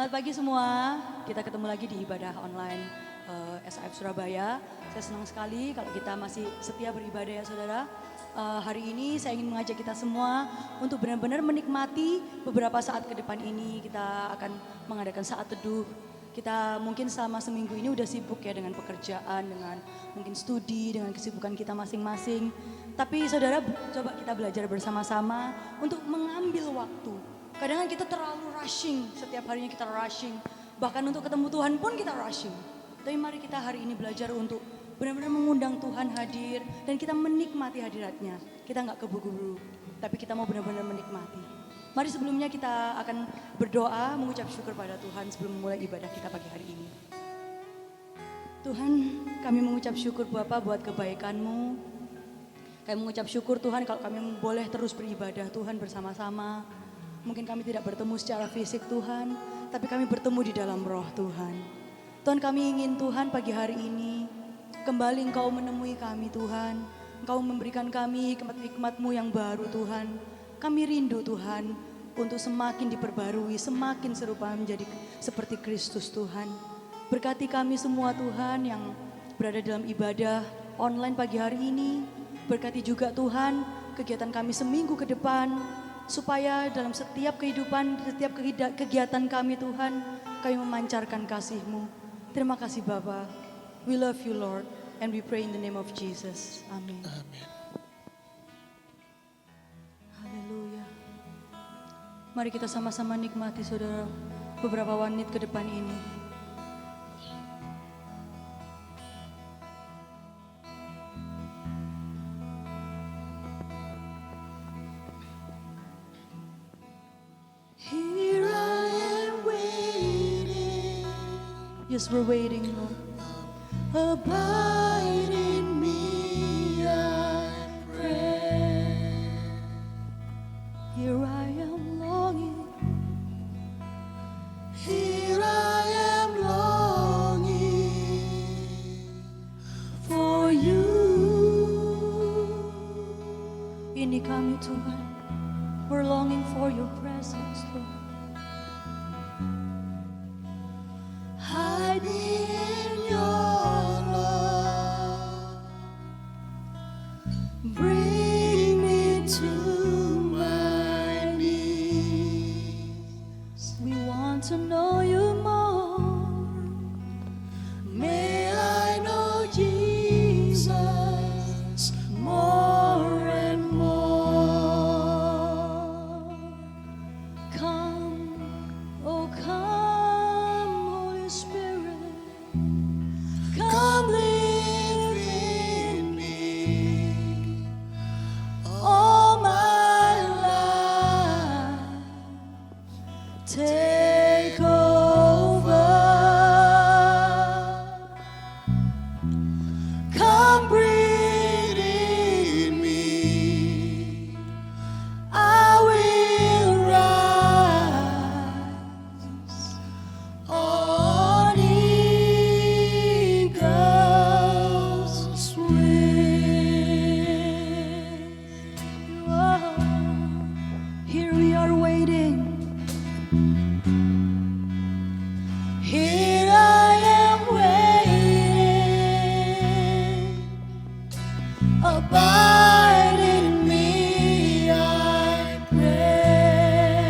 Selamat pagi semua, kita ketemu lagi di ibadah online SAF Surabaya. Saya senang sekali kalau kita masih setia beribadah ya saudara. Hari ini saya ingin mengajak kita semua untuk benar-benar menikmati beberapa saat ke depan ini. Kita akan mengadakan saat teduh. Kita mungkin selama seminggu ini udah sibuk ya dengan pekerjaan, dengan mungkin studi, dengan kesibukan kita masing-masing. Tapi saudara coba kita belajar bersama-sama untuk mengambil waktu. Kadang kita terlalu rushing, setiap harinya kita rushing. Bahkan untuk ketemu Tuhan pun kita rushing. Tapi mari kita hari ini belajar untuk benar-benar mengundang Tuhan hadir. Dan kita menikmati hadiratnya. Kita gak keburu-buru, tapi kita mau benar-benar menikmati. Mari sebelumnya kita akan berdoa, mengucap syukur pada Tuhan sebelum memulai ibadah kita pagi hari ini. Tuhan, kami mengucap syukur Bapa buat kebaikan-Mu. Kami mengucap syukur Tuhan kalau kami boleh terus beribadah Tuhan bersama-sama. Mungkin kami tidak bertemu secara fisik Tuhan, tapi kami bertemu di dalam roh Tuhan. Tuhan kami ingin Tuhan pagi hari ini, kembali Engkau menemui kami Tuhan. Engkau memberikan kami hikmat-hikmat-Mu yang baru Tuhan. Kami rindu Tuhan untuk semakin diperbarui, semakin serupa menjadi seperti Kristus Tuhan. Berkati kami semua Tuhan yang berada dalam ibadah online pagi hari ini. Berkati juga Tuhan kegiatan kami seminggu ke depan. Supaya dalam setiap kehidupan, setiap kegiatan kami Tuhan, kami memancarkan kasih-Mu. Terima kasih Bapa. We love you Lord and we pray in the name of Jesus. Amin. Amin. Haleluya. Mari kita sama-sama nikmati saudara beberapa menit ke depan ini. Here I am waiting. Yes, we're waiting, Lord. Abide in me, I pray. Here I am longing. Here I am longing for you. Ini kami Tuhan. We're longing for your presence, Lord. Hide me in your love. Bring me to my knees. We want to know you more. May I know Jesus more and more. Come, oh come, Holy Spirit. Come live in me all my life. Take over. Come breathe in me. I will rise on eagle's wings. Oh, here we are waiting. Here I am waiting. Abide in me, I pray.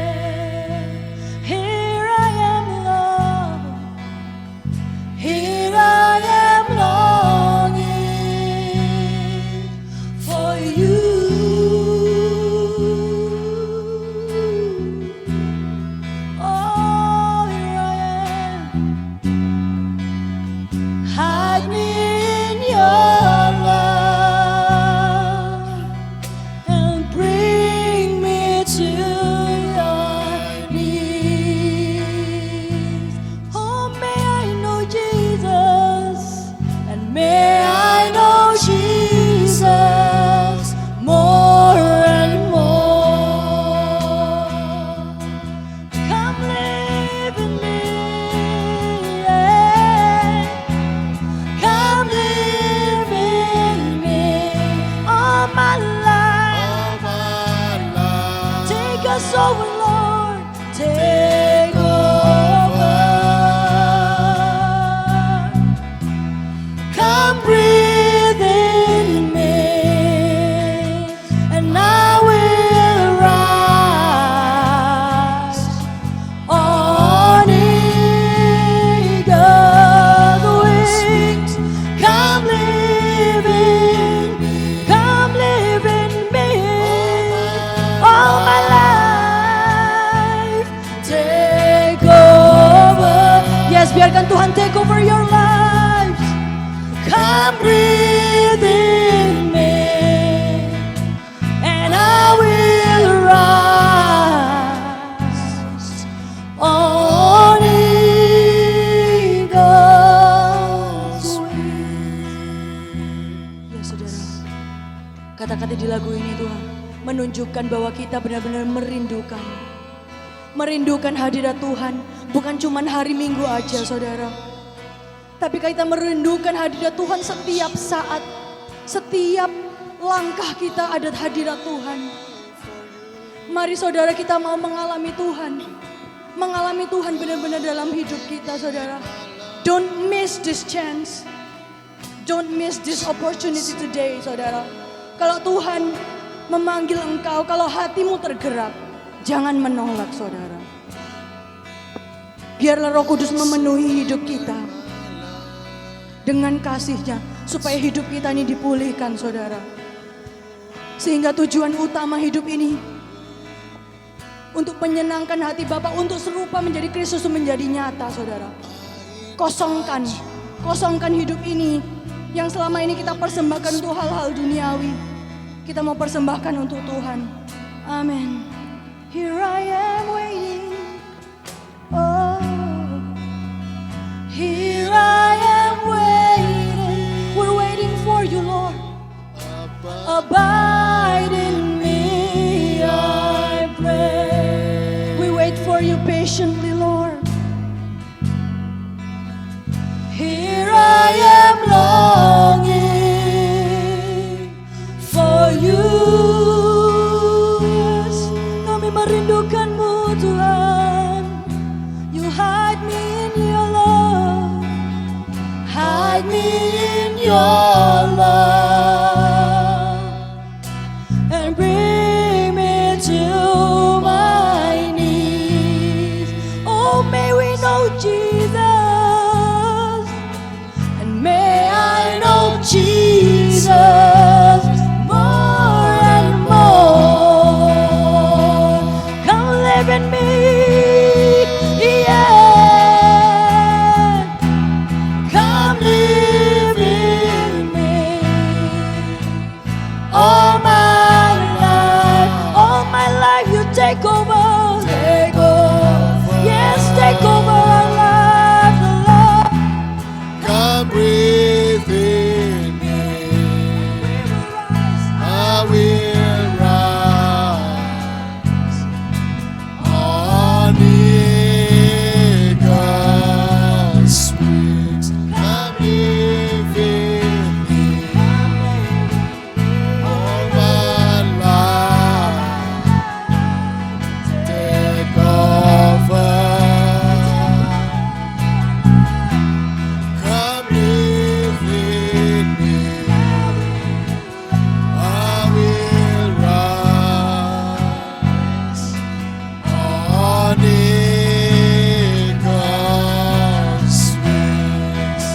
Here I am, Lord. Here I am longing for you. Oh, here I am. Hide me in your love and bring me to your knees. Oh, may I know Jesus. And may I know Jesus more and more. Come live in me. Yeah. Come live in me All my life. all my life. Take us over, Lord. Take over. Tuhan take over your lives. Come breathe in me, and I will rise on eagle's wings. Ya saudara, kata-kata di lagu ini Tuhan menunjukkan bahwa kita benar-benar merindukan hadirat Tuhan. Bukan cuma hari Minggu aja saudara, tapi kita merindukan hadirat Tuhan setiap saat, setiap langkah kita ada hadirat Tuhan. Mari saudara, kita mau mengalami Tuhan benar-benar dalam hidup kita saudara. Don't miss this chance, don't miss this opportunity today saudara. Kalau Tuhan memanggil engkau, kalau hatimu tergerak, jangan menolak saudara. Biarlah Roh Kudus memenuhi hidup kita dengan kasih-Nya, supaya hidup kita ini dipulihkan saudara. Sehingga tujuan utama hidup ini untuk menyenangkan hati Bapa, untuk serupa menjadi Kristus menjadi nyata saudara. Kosongkan hidup ini yang selama ini kita persembahkan untuk hal-hal duniawi. Kita mau persembahkan untuk Tuhan. Amin. Here I am waiting. Oh, here I am waiting. We're waiting for you, Lord. Abide in me, I pray. We wait for you patiently, Lord. Here I am longing for you. Yes, kami merindukanmu Tuhan. You hide me in your love. Hide me in your love. And bring me to my knees. Oh, may we know Jesus. And may I know Jesus more and more. Come live in me. Take over, yes, take over our lives, Lord. Come breathe in me, I will rise on eagle's wings. Come live in me, all my life. Take over. Come live in me. I will rise on eagle's wings.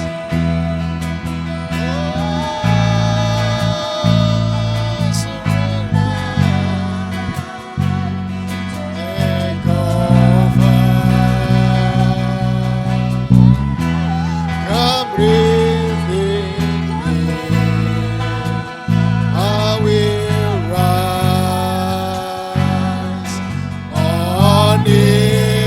Take over. Come breathe in me. I will rise on eagle's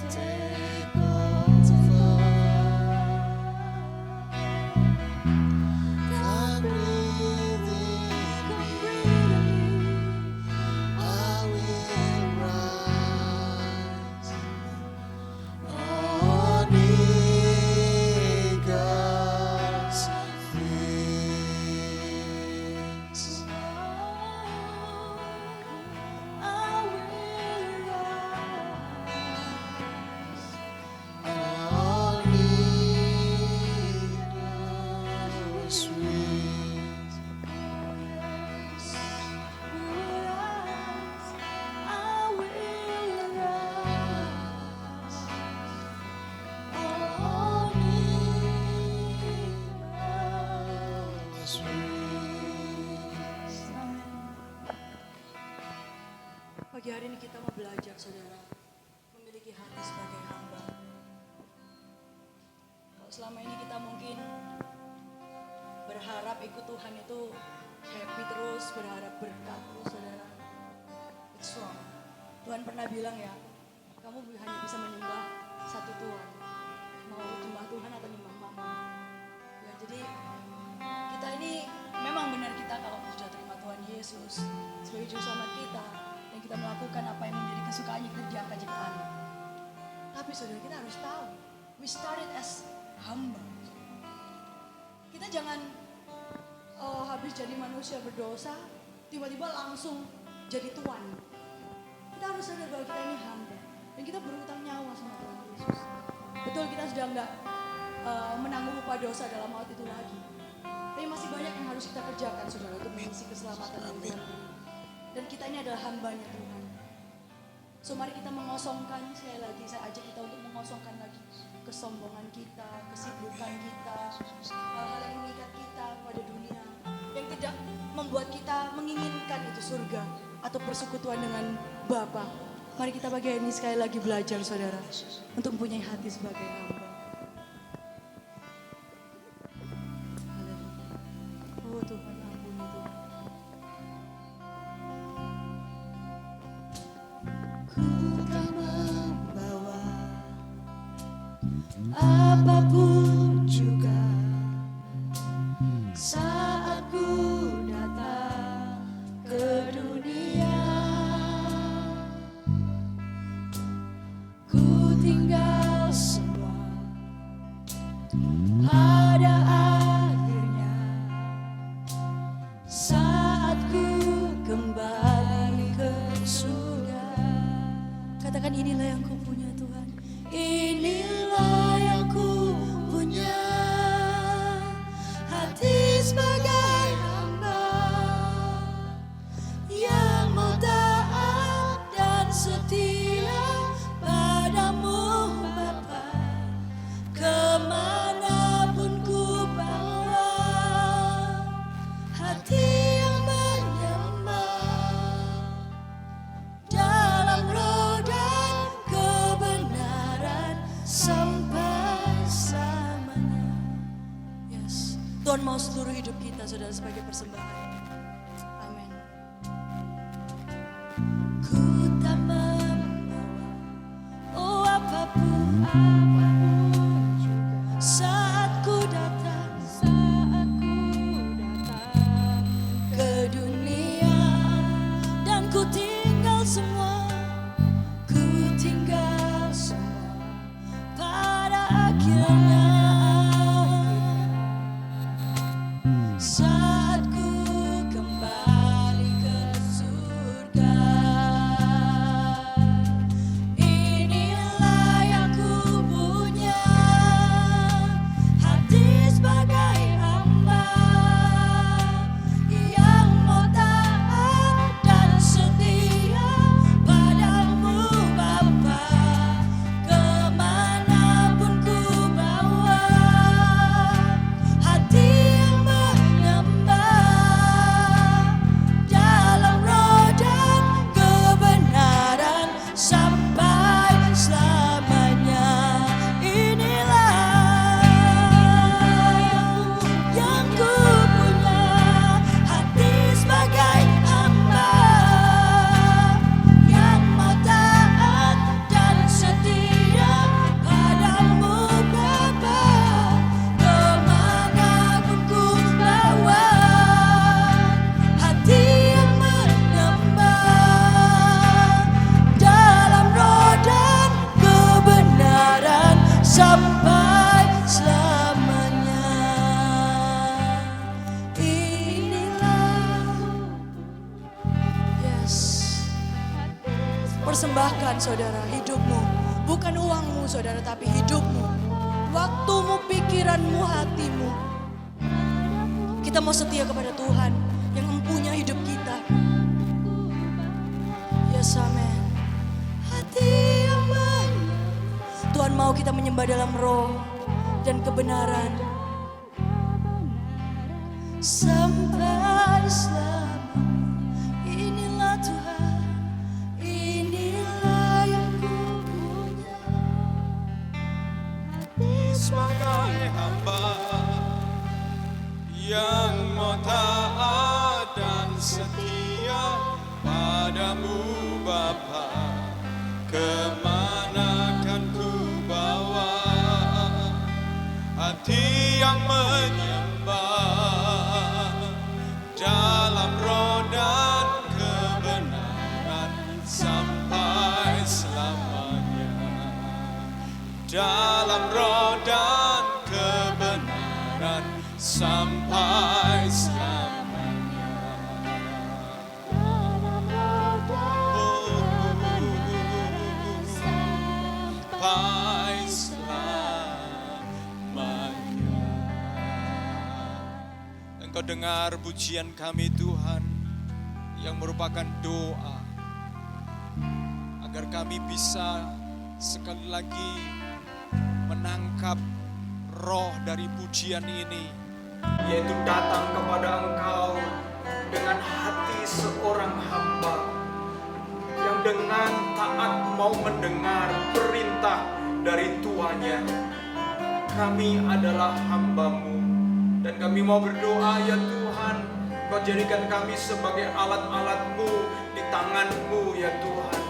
take over. Come breathe in me. I will rise on eagle's wings. I will rise on eagle's wings. Pagi hari ini kita mau belajar, saudara, memiliki hati sebagai hamba. Kalau selama ini kita mungkin berharap ikut Tuhan itu happy terus, berharap berkat terus, saudara. It's wrong. Tuhan pernah bilang ya, kamu hanya bisa menyembah satu Tuhan. Mau menyembah Tuhan atau menyembah Mama. Ya, jadi kita ini memang benar, kita kalau sudah terima Tuhan Yesus sebagai juru selamat kita, dan kita melakukan apa yang menjadi kesukaannya, kita diangkat jadi anak. Tapi saudara, kita harus tahu, we started as hamba. Kita jangan habis jadi manusia berdosa, tiba-tiba langsung jadi tuan. Kita harus sadar bahwa kita ini hamba, dan kita berhutang nyawa sama Tuhan Yesus. Betul, kita sudah enggak menanggung upah dosa dalam hal itu lagi. Tapi masih banyak yang harus kita kerjakan, saudara, untuk mengisi keselamatan yang Tuhan beri. Dan kita ini adalah hambanya Tuhan. So mari kita mengosongkan, sekali lagi saya ajak kita untuk mengosongkan lagi kesombongan kita, kesibukan kita, hal-hal yang mengikat kita pada dunia, yang tidak membuat kita menginginkan itu surga atau persekutuan dengan Bapa. Mari kita pagi hari ini sekali lagi belajar, saudara, untuk mempunyai hati sebagai hamba. Oh Tuhan, ampuni Tuhan. Ku tak membawa Apapun juga saat ku datang ke dunia, ku tinggal semua pada akhirnya saat ku kembali ke surga. Katakan, inilah yang ku punya Tuhan, inilah yang ku punya, hati sebagai hamba yang mau taat dan setia padamu Bapa. Kemanapun ku bawa, hati yang menyembah dalam roh dan kebenaran sampai selamanya. Yes, Tuhan mau seluruh hidup kita, saudara, sebagai persembahan. Amin. Ku tak membawa apapun juga saat ku datang ke dunia, dan ku tinggal semua, ku tinggal semua pada akhirnya saat ku kembali ke surga. Inilah yang ku punya, hati sebagai hamba yang mau taat dan setia padamu Bapa. Kemanapun ku bawa, Tuhan saudara, hidupmu. Bukan uangmu saudara, tapi hidupmu. Waktumu, pikiranmu, hatimu. Kita mau setia kepada Tuhan yang mempunyai hidup kita. Yes, amen. Hati yang baik. Tuhan mau kita menyembah dalam roh dan kebenaran. Sampai selama inilah Tuhan, inilah yang ku punya. Sebagai hamba yang mau taat dan setia padamu Bapa, kemana kan ku bawa hati yang menyembah dalam roh dan kebenaran sampai selamanya. Dalam roh dan kebenaran sampai selamanya. Sampai selamanya. Engkau dengar pujian kami Tuhan, yang merupakan doa agar kami bisa sekali lagi menangkap roh dari pujian ini, yaitu datang kepada Engkau dengan hati seorang hamba yang dengan taat mau mendengar perintah dari tuannya. Kami adalah hamba-Mu dan kami mau berdoa ya Tuhan, Kau jadikan kami sebagai alat-alat-Mu di tangan-Mu ya Tuhan.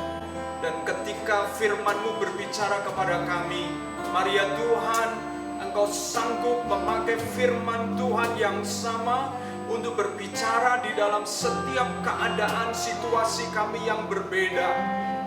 Dan ketika firman-Mu berbicara kepada kami, mari ya Tuhan, Engkau sanggup memakai firman Tuhan yang sama untuk berbicara di dalam setiap keadaan situasi kami yang berbeda.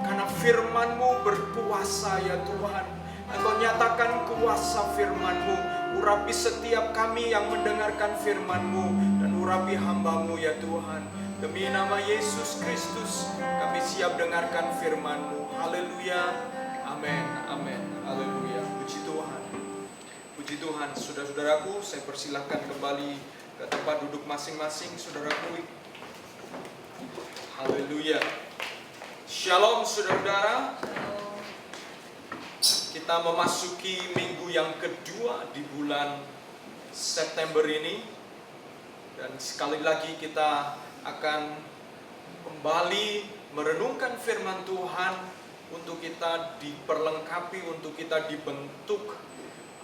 Karena firman-Mu berkuasa ya Tuhan. Engkau nyatakan kuasa firman-Mu, urapi setiap kami yang mendengarkan firman-Mu, dan urapi hamba-Mu ya Tuhan. Demi nama Yesus Kristus, kami siap dengarkan firman-Mu. Haleluya, amin, amin, haleluya. Puji Tuhan, puji Tuhan. Saudara-saudaraku, saya persilahkan kembali ke tempat duduk masing-masing, saudaraku. Haleluya. Shalom, saudara-saudara. Kita memasuki minggu yang kedua di bulan September ini. Dan sekali lagi kita akan kembali merenungkan firman Tuhan untuk kita diperlengkapi, untuk kita dibentuk.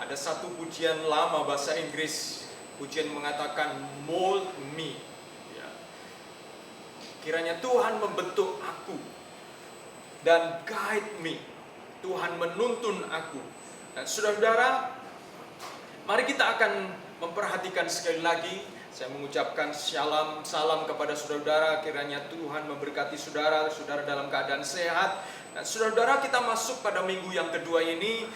Ada satu pujian lama bahasa Inggris, pujian mengatakan mold me. Ya. Kiranya Tuhan membentuk aku dan guide me. Tuhan menuntun aku. Dan saudara-saudara, mari kita akan memperhatikan sekali lagi. Saya mengucapkan salam kepada saudara-saudara. Kiranya Tuhan memberkati saudara-saudara dalam keadaan sehat. Dan saudara-saudara, kita masuk pada minggu yang kedua ini.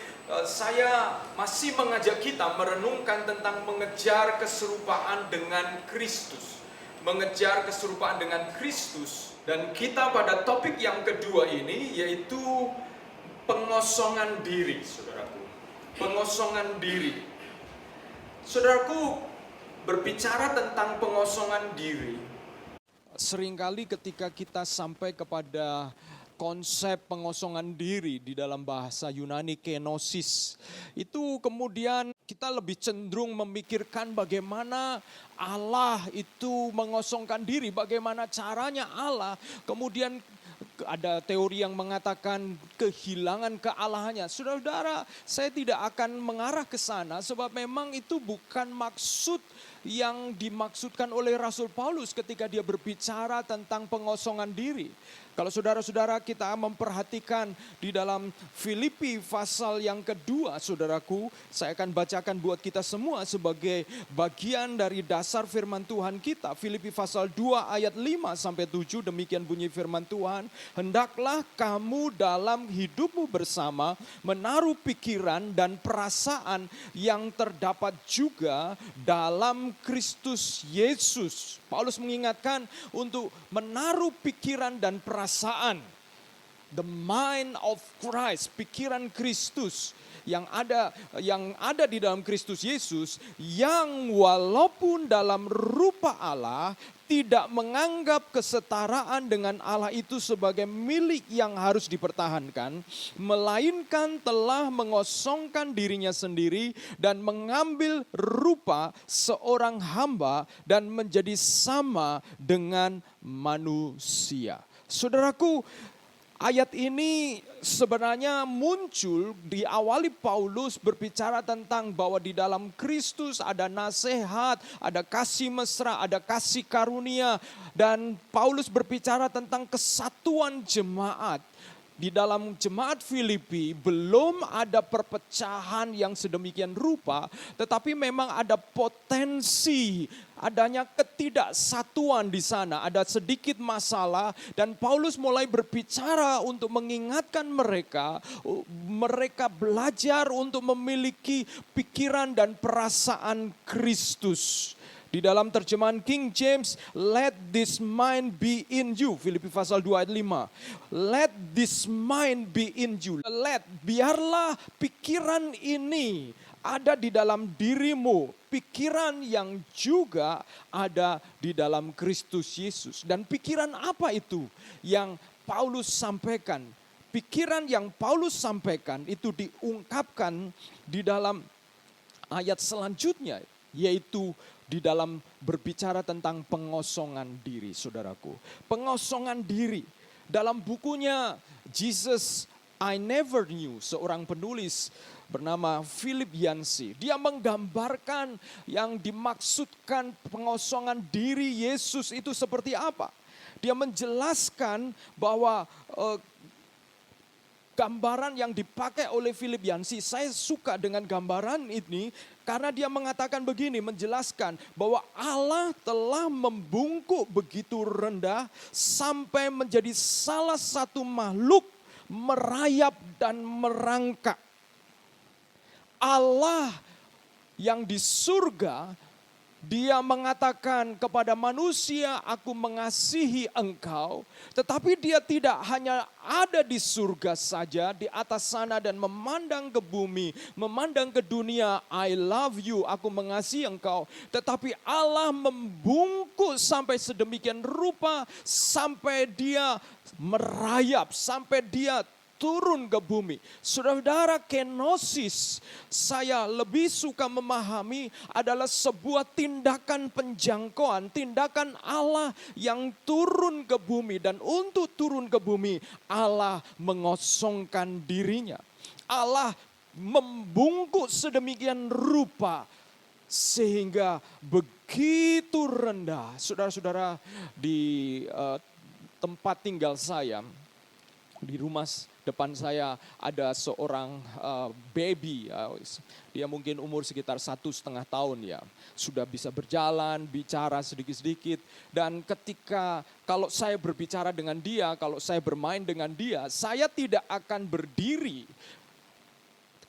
Saya masih mengajak kita merenungkan tentang mengejar keserupaan dengan Kristus. Mengejar keserupaan dengan Kristus. Dan kita pada topik yang kedua ini, yaitu pengosongan diri, saudaraku. Pengosongan diri. Saudaraku, berbicara tentang pengosongan diri, seringkali ketika kita sampai kepada konsep pengosongan diri di dalam bahasa Yunani kenosis, itu kemudian kita lebih cenderung memikirkan bagaimana Allah itu mengosongkan diri, bagaimana caranya Allah kemudian ada teori yang mengatakan kehilangan kealahannya. Saudara-saudara, saya tidak akan mengarah ke sana sebab memang itu bukan maksud yang dimaksudkan oleh Rasul Paulus ketika dia berbicara tentang pengosongan diri. Kalau saudara-saudara kita memperhatikan di dalam Filipi pasal yang kedua, saudaraku, saya akan bacakan buat kita semua sebagai bagian dari dasar firman Tuhan kita. Filipi pasal 2 ayat 5-7, demikian bunyi firman Tuhan. Hendaklah kamu dalam hidupmu bersama menaruh pikiran dan perasaan yang terdapat juga dalam Kristus Yesus. Paulus mengingatkan untuk menaruh pikiran dan perasaan. the mind of Christ, pikiran Kristus yang ada di dalam Kristus Yesus, yang walaupun dalam rupa Allah tidak menganggap kesetaraan dengan Allah itu sebagai milik yang harus dipertahankan, melainkan telah mengosongkan dirinya sendiri dan mengambil rupa seorang hamba dan menjadi sama dengan manusia. Saudaraku, ayat ini sebenarnya muncul diawali Paulus berbicara tentang bahwa di dalam Kristus ada nasihat, ada kasih mesra, ada kasih karunia. Dan Paulus berbicara tentang kesatuan jemaat. Di dalam jemaat Filipi belum ada perpecahan yang sedemikian rupa, tetapi memang ada potensi adanya ketidaksatuan di sana, ada sedikit masalah dan Paulus mulai berbicara untuk mengingatkan mereka belajar untuk memiliki pikiran dan perasaan Kristus. Di dalam terjemahan King James, let this mind be in you. Filipi pasal 2 ayat 5. Let this mind be in you. Biarlah pikiran ini ada di dalam dirimu. Pikiran yang juga ada di dalam Kristus Yesus. Dan pikiran apa itu yang Paulus sampaikan? Pikiran yang Paulus sampaikan itu diungkapkan di dalam ayat selanjutnya, yaitu di dalam berbicara tentang pengosongan diri, saudaraku. Pengosongan diri. Dalam bukunya Jesus I Never Knew, seorang penulis bernama Philip Yancey. Dia menggambarkan yang dimaksudkan pengosongan diri Yesus itu seperti apa. Dia menjelaskan bahwa gambaran yang dipakai oleh Philip Yancey, saya suka dengan gambaran ini karena dia mengatakan begini, menjelaskan bahwa Allah telah membungkuk begitu rendah sampai menjadi salah satu makhluk merayap dan merangkak. Allah yang di surga, dia mengatakan kepada manusia, aku mengasihi engkau. Tetapi dia tidak hanya ada di surga saja, di atas sana dan memandang ke bumi, memandang ke dunia, I love you, aku mengasihi engkau. Tetapi Allah membungkuk sampai sedemikian rupa, sampai dia merayap, sampai dia turun ke bumi. Saudara-saudara, kenosis saya lebih suka memahami adalah sebuah tindakan penjangkauan, tindakan Allah yang turun ke bumi. Dan untuk turun ke bumi, Allah mengosongkan dirinya. Allah membungkuk sedemikian rupa sehingga begitu rendah. Saudara-saudara, di tempat tinggal saya, di rumah depan saya ada seorang baby, dia mungkin umur sekitar 1,5 tahun ya, sudah bisa berjalan, bicara sedikit-sedikit. Dan ketika kalau saya berbicara dengan dia, kalau saya bermain dengan dia, saya tidak akan berdiri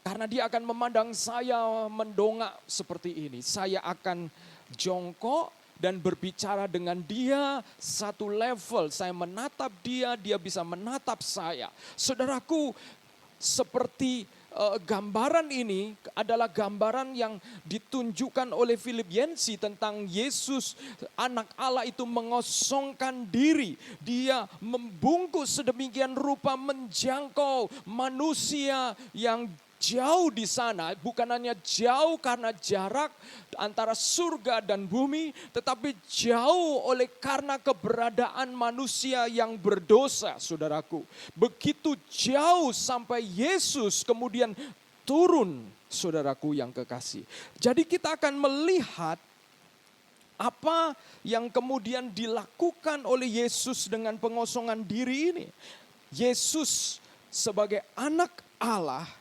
karena dia akan memandang saya mendongak seperti ini. Saya akan jongkok dan berbicara dengan dia satu level. Saya menatap dia, dia bisa menatap saya. Saudaraku, seperti gambaran ini adalah gambaran yang ditunjukkan oleh Philip Yancey tentang Yesus, anak Allah itu mengosongkan diri. Dia membungkuk sedemikian rupa menjangkau manusia yang jauh di sana, bukan hanya jauh karena jarak antara surga dan bumi, tetapi jauh oleh karena keberadaan manusia yang berdosa, saudaraku. Begitu jauh sampai Yesus kemudian turun, saudaraku yang kekasih. Jadi kita akan melihat apa yang kemudian dilakukan oleh Yesus dengan pengosongan diri ini. Yesus sebagai anak Allah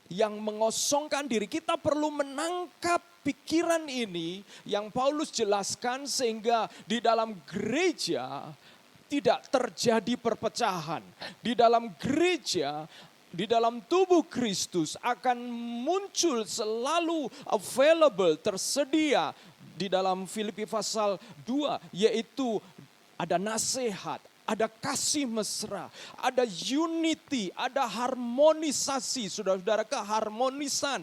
yang mengosongkan diri, kita perlu menangkap pikiran ini yang Paulus jelaskan sehingga di dalam gereja tidak terjadi perpecahan. Di dalam gereja, di dalam tubuh Kristus akan muncul selalu available, tersedia di dalam Filipi pasal 2, yaitu ada nasihat, ada kasih mesra, ada unity, ada harmonisasi. Saudara-saudara, keharmonisan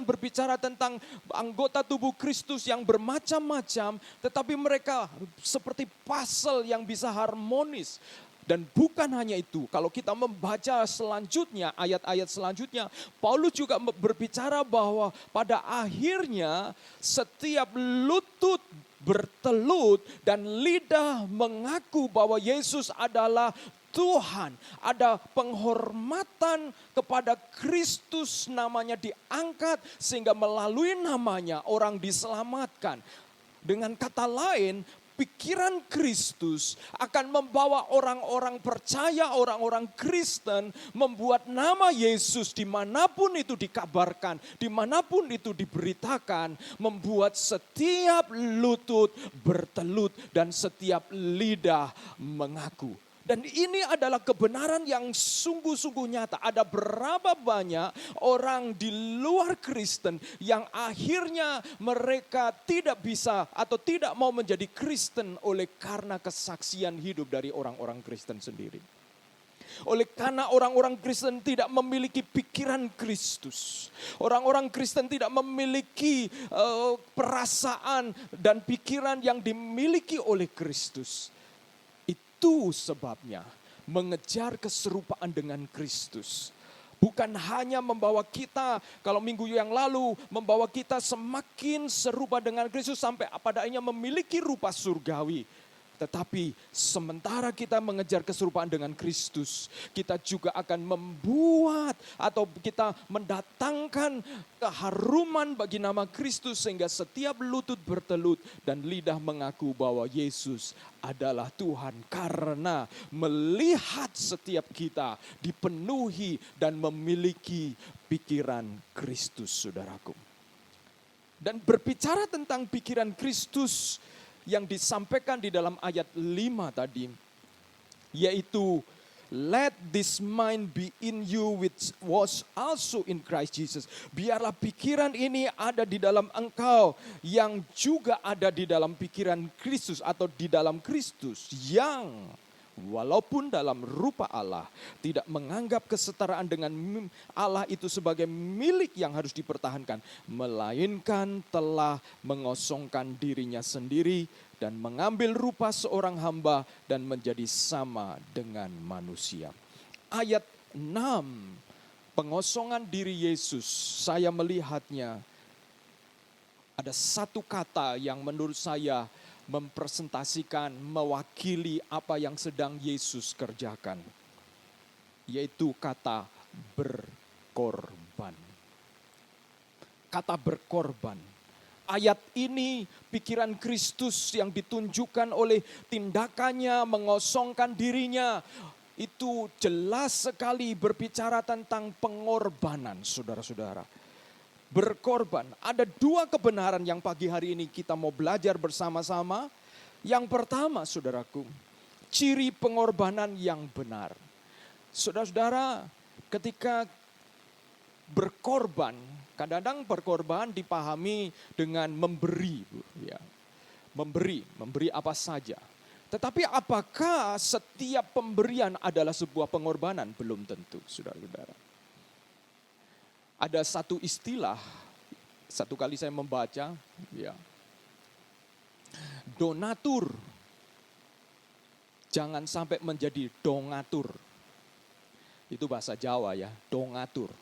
berbicara tentang anggota tubuh Kristus yang bermacam-macam, tetapi mereka seperti puzzle yang bisa harmonis. Dan bukan hanya itu, kalau kita membaca selanjutnya, ayat-ayat selanjutnya, Paulus juga berbicara bahwa pada akhirnya setiap lutut bertelut dan lidah mengaku bahwa Yesus adalah Tuhan. Ada penghormatan kepada Kristus, namanya diangkat sehingga melalui namanya orang diselamatkan. Dengan kata lain, pikiran Kristus akan membawa orang-orang percaya, orang-orang Kristen membuat nama Yesus dimanapun itu dikabarkan, dimanapun itu diberitakan, membuat setiap lutut bertelut dan setiap lidah mengaku. Dan ini adalah kebenaran yang sungguh-sungguh nyata. Ada berapa banyak orang di luar Kristen yang akhirnya mereka tidak bisa atau tidak mau menjadi Kristen oleh karena kesaksian hidup dari orang-orang Kristen sendiri. Oleh karena orang-orang Kristen tidak memiliki pikiran Kristus. Orang-orang Kristen tidak memiliki perasaan dan pikiran yang dimiliki oleh Kristus. Itu sebabnya mengejar keserupaan dengan Kristus. Bukan hanya membawa kita, kalau minggu yang lalu, membawa kita semakin serupa dengan Kristus sampai pada akhirnya memiliki rupa surgawi. Tetapi sementara kita mengejar keserupaan dengan Kristus, kita juga akan membuat atau kita mendatangkan keharuman bagi nama Kristus sehingga setiap lutut bertelut dan lidah mengaku bahwa Yesus adalah Tuhan, karena melihat setiap kita dipenuhi dan memiliki pikiran Kristus, saudaraku. Dan berbicara tentang pikiran Kristus yang disampaikan di dalam ayat 5 tadi, yaitu let this mind be in you which was also in Christ Jesus. Biarlah pikiran ini ada di dalam engkau yang juga ada di dalam pikiran Kristus atau di dalam Kristus, yang walaupun dalam rupa Allah tidak menganggap kesetaraan dengan Allah itu sebagai milik yang harus dipertahankan, melainkan telah mengosongkan dirinya sendiri dan mengambil rupa seorang hamba dan menjadi sama dengan manusia. Ayat 6, pengosongan diri Yesus, saya melihatnya ada satu kata yang menurut saya mempresentasikan, mewakili apa yang sedang Yesus kerjakan, yaitu kata berkorban. Kata berkorban. Ayat ini pikiran Kristus yang ditunjukkan oleh tindakannya mengosongkan dirinya. Itu jelas sekali berbicara tentang pengorbanan, saudara-saudara. Berkorban. Ada dua kebenaran yang pagi hari ini kita mau belajar bersama-sama. Yang pertama, saudaraku, ciri pengorbanan yang benar. Saudara-saudara, ketika berkorban, kadang-kadang berkorban dipahami dengan memberi, ya. Memberi apa saja. Tetapi apakah setiap pemberian adalah sebuah pengorbanan? Belum tentu, saudara-saudara. Ada satu istilah, satu kali saya membaca, ya, donatur, jangan sampai menjadi dongatur. Itu bahasa Jawa ya, dongatur.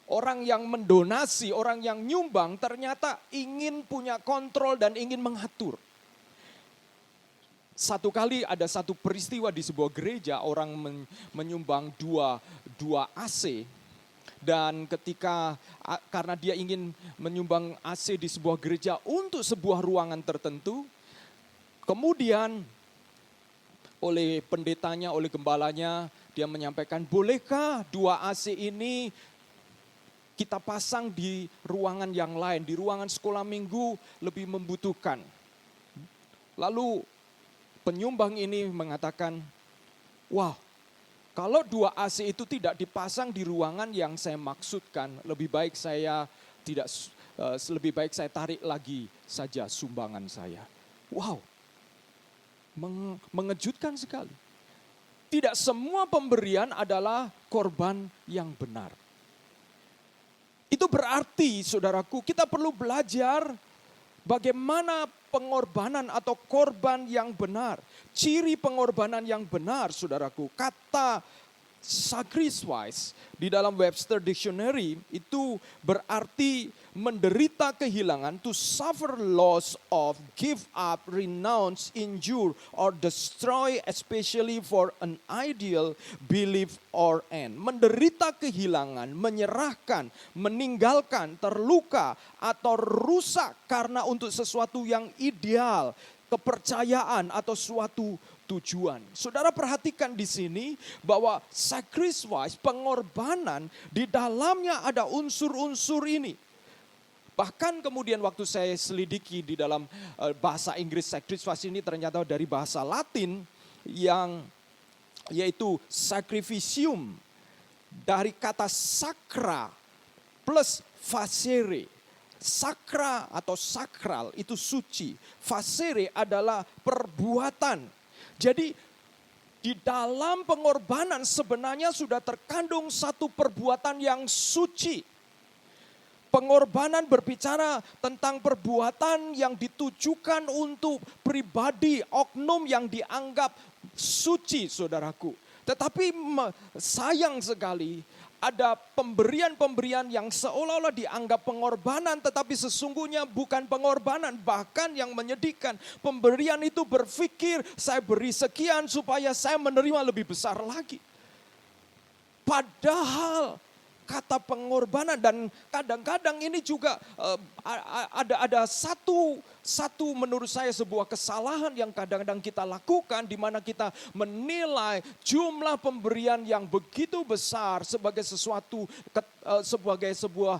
Orang yang mendonasi, orang yang nyumbang ternyata ingin punya kontrol dan ingin mengatur. Satu kali ada satu peristiwa di sebuah gereja, orang menyumbang dua AC. Dan ketika karena dia ingin menyumbang AC di sebuah gereja untuk sebuah ruangan tertentu, kemudian oleh pendetanya, oleh gembalanya, dia menyampaikan, bolehkah 2 AC ini kita pasang di ruangan yang lain, di ruangan sekolah minggu lebih membutuhkan. Lalu penyumbang ini mengatakan, wah, kalau 2 AC itu tidak dipasang di ruangan yang saya maksudkan, lebih baik saya tarik lagi saja sumbangan saya. Wow. Mengejutkan sekali. Tidak semua pemberian adalah korban yang benar. Itu berarti, saudaraku, kita perlu belajar bagaimana pengorbanan atau korban yang benar. Ciri pengorbanan yang benar, saudaraku. Kata sacrifice di dalam Webster Dictionary itu berarti menderita kehilangan, to suffer loss of, give up, renounce, injure, or destroy, especially for an ideal, belief, or end. Menderita kehilangan, menyerahkan, meninggalkan, terluka, atau rusak karena untuk sesuatu yang ideal, kepercayaan, atau suatu tujuan. Saudara perhatikan di sini bahwa sacrifice, pengorbanan, di dalamnya ada unsur-unsur ini. Bahkan kemudian waktu saya selidiki di dalam bahasa Inggris, sacrifice ini ternyata dari bahasa Latin yang yaitu sacrificium, dari kata sacra plus facere. Sakra atau sakral itu suci, facere adalah perbuatan. Jadi di dalam pengorbanan sebenarnya sudah terkandung satu perbuatan yang suci. Pengorbanan berbicara tentang perbuatan yang ditujukan untuk pribadi, oknum yang dianggap suci, saudaraku. Tetapi sayang sekali, ada pemberian-pemberian yang seolah-olah dianggap pengorbanan, tetapi sesungguhnya bukan pengorbanan. Bahkan yang menyedihkan, pemberian itu berpikir saya beri sekian supaya saya menerima lebih besar lagi. Padahal kata pengorbanan, dan kadang-kadang ini juga ada satu menurut saya sebuah kesalahan yang kadang-kadang kita lakukan, di mana kita menilai jumlah pemberian yang begitu besar sebagai sesuatu sebagai sebuah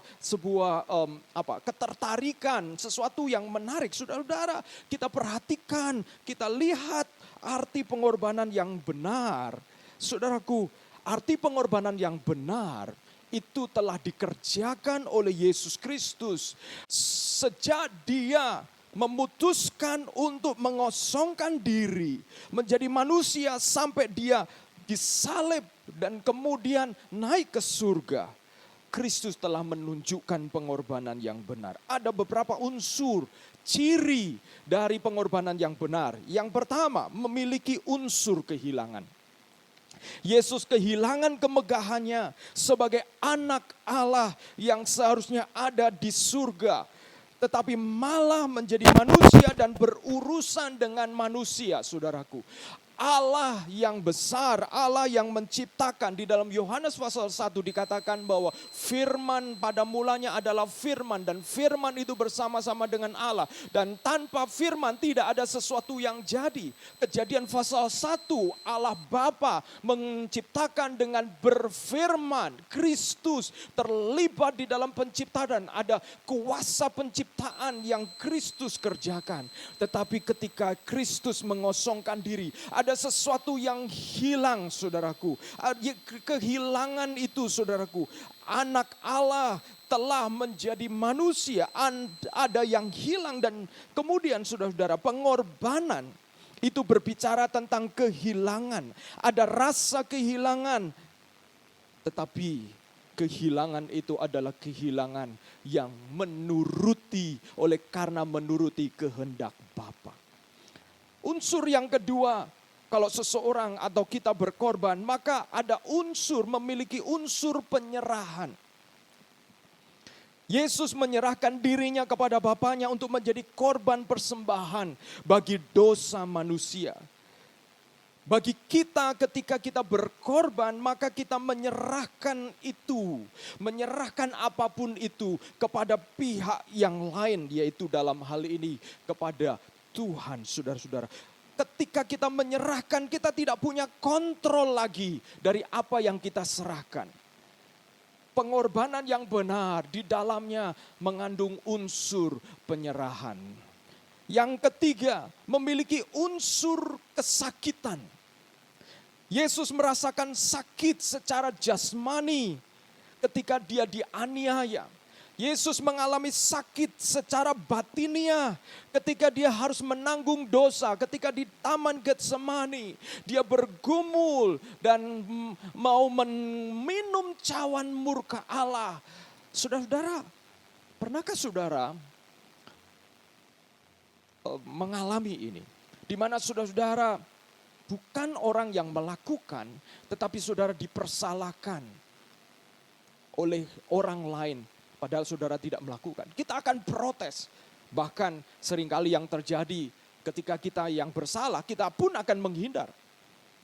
ketertarikan, sesuatu yang menarik. Saudara-saudara, kita perhatikan, kita lihat arti pengorbanan yang benar. Saudaraku, arti pengorbanan yang benar itu telah dikerjakan oleh Yesus Kristus sejak Dia memutuskan untuk mengosongkan diri menjadi manusia sampai Dia disalib dan kemudian naik ke surga. Kristus telah menunjukkan pengorbanan yang benar. Ada beberapa unsur ciri dari pengorbanan yang benar. Yang pertama, memiliki unsur kehilangan. Yesus kehilangan kemegahannya sebagai anak Allah yang seharusnya ada di surga, tetapi malah menjadi manusia dan berurusan dengan manusia, saudaraku. Allah yang besar, Allah yang menciptakan. Di dalam Yohanes pasal 1 dikatakan bahwa firman pada mulanya adalah firman, dan firman itu bersama-sama dengan Allah. Dan tanpa firman tidak ada sesuatu yang jadi. Kejadian pasal 1, Allah Bapa menciptakan dengan berfirman. Kristus terlibat di dalam penciptaan. Ada kuasa penciptaan yang Kristus kerjakan. Tetapi ketika Kristus mengosongkan diri, ada sesuatu yang hilang, saudaraku. Kehilangan itu, saudaraku, anak Allah telah menjadi manusia. Ada yang hilang, dan kemudian saudara-saudara, pengorbanan itu berbicara tentang kehilangan. Ada rasa kehilangan, tetapi kehilangan itu adalah kehilangan yang karena menuruti kehendak Bapa. Unsur yang kedua, kalau seseorang atau kita berkorban, maka ada memiliki unsur penyerahan. Yesus menyerahkan dirinya kepada Bapanya untuk menjadi korban persembahan bagi dosa manusia. Bagi kita, ketika kita berkorban, maka kita menyerahkan apapun itu kepada pihak yang lain, yaitu dalam hal ini kepada Tuhan, saudara-saudara. Ketika kita menyerahkan, kita tidak punya kontrol lagi dari apa yang kita serahkan. Pengorbanan yang benar di dalamnya mengandung unsur penyerahan. Yang ketiga, memiliki unsur kesakitan. Yesus merasakan sakit secara jasmani ketika Dia dianiaya. Yesus mengalami sakit secara batiniah ketika dia harus menanggung dosa. Ketika di Taman Getsemani, dia bergumul dan mau meminum cawan murka Allah. Saudara-saudara, pernahkah saudara mengalami ini? Di mana saudara-saudara bukan orang yang melakukan, tetapi saudara dipersalahkan oleh orang lain. Padahal saudara tidak melakukan. Kita akan protes. Bahkan seringkali yang terjadi ketika kita yang bersalah, kita pun akan menghindar.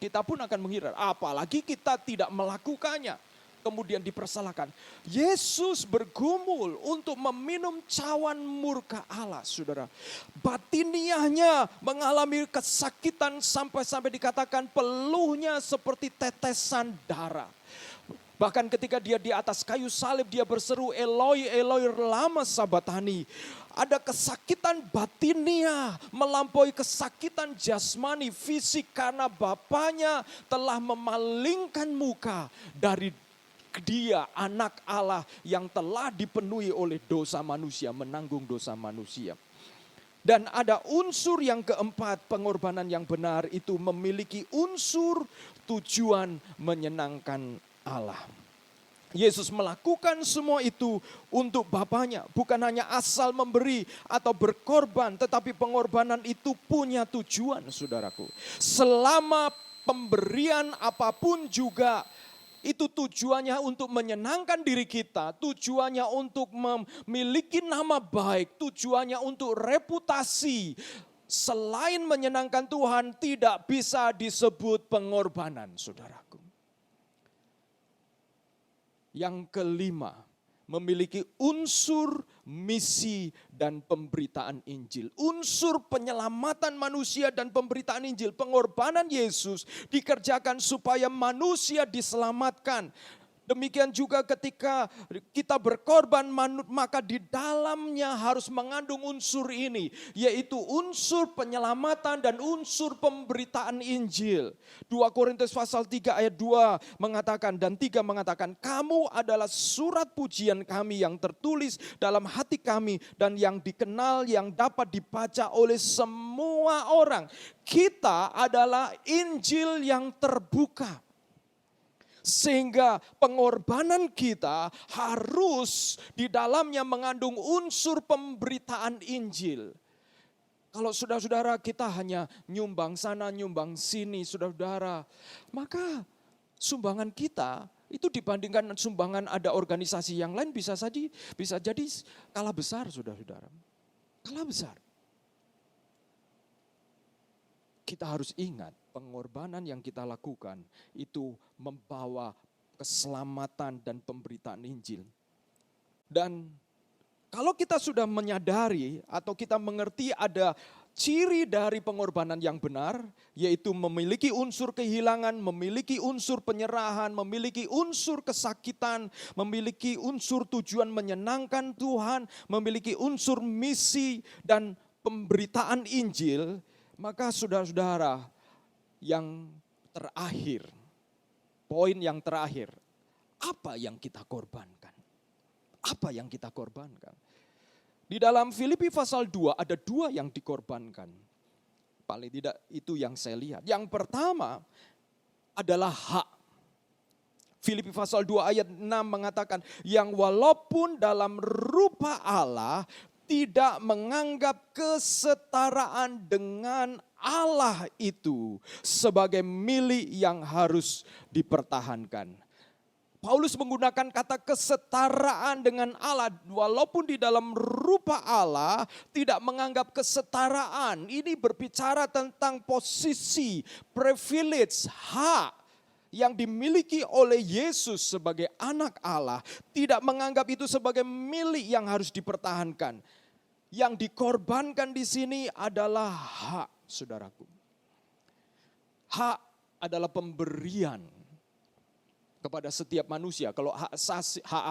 Kita pun akan menghindar. Apalagi kita tidak melakukannya. Kemudian dipersalahkan. Yesus bergumul untuk meminum cawan murka Allah, saudara. Batiniahnya mengalami kesakitan sampai dikatakan peluhnya seperti tetesan darah. Bahkan ketika dia di atas kayu salib, dia berseru, Eloi, Eloi, lama sabatani. Ada kesakitan batiniah melampaui kesakitan jasmani fisik karena Bapaknya telah memalingkan muka dari dia, anak Allah yang telah dipenuhi oleh dosa manusia, menanggung dosa manusia. Dan ada unsur yang keempat, pengorbanan yang benar itu memiliki unsur tujuan menyenangkan Allah. Yesus melakukan semua itu untuk Bapaknya. Bukan hanya asal memberi atau berkorban, tetapi pengorbanan itu punya tujuan, saudaraku. Selama pemberian apapun juga, itu tujuannya untuk menyenangkan diri kita, tujuannya untuk memiliki nama baik, tujuannya untuk reputasi. Selain menyenangkan Tuhan, tidak bisa disebut pengorbanan, saudaraku. Yang kelima, memiliki unsur misi dan pemberitaan Injil. Unsur penyelamatan manusia dan pemberitaan Injil. Pengorbanan Yesus dikerjakan supaya manusia diselamatkan. Demikian juga ketika kita berkorban, maka di dalamnya harus mengandung unsur ini, yaitu unsur penyelamatan dan unsur pemberitaan Injil. 2 Korintus pasal 3 ayat 2 mengatakan dan 3 mengatakan, kamu adalah surat pujian kami yang tertulis dalam hati kami dan yang dikenal, yang dapat dibaca oleh semua orang. Kita adalah Injil yang terbuka. Sehingga pengorbanan kita harus di dalamnya mengandung unsur pemberitaan Injil. Kalau saudara-saudara kita hanya nyumbang sana, nyumbang sini, saudara-saudara, maka sumbangan kita itu dibandingkan sumbangan ada organisasi yang lain bisa jadi kalah besar, saudara-saudara. Kalah besar. Kita harus ingat pengorbanan yang kita lakukan itu membawa keselamatan dan pemberitaan Injil. Dan kalau kita sudah menyadari atau kita mengerti ada ciri dari pengorbanan yang benar, yaitu memiliki unsur kehilangan, memiliki unsur penyerahan, memiliki unsur kesakitan, memiliki unsur tujuan menyenangkan Tuhan, memiliki unsur misi dan pemberitaan Injil, maka saudara-saudara, yang terakhir, poin yang terakhir, apa yang kita korbankan? Apa yang kita korbankan? Di dalam Filipi pasal 2 ada 2 yang dikorbankan. Paling tidak itu yang saya lihat. Yang pertama adalah hak. Filipi pasal 2 ayat 6 mengatakan, yang walaupun dalam rupa Allah, tidak menganggap kesetaraan dengan Allah itu sebagai milik yang harus dipertahankan. Paulus menggunakan kata kesetaraan dengan Allah, walaupun di dalam rupa Allah tidak menganggap kesetaraan. Ini berbicara tentang posisi, privilege, hak yang dimiliki oleh Yesus sebagai anak Allah, tidak menganggap itu sebagai milik yang harus dipertahankan. Yang dikorbankan di sini adalah hak, saudaraku. Hak adalah pemberian. kepada setiap manusia. Kalau hak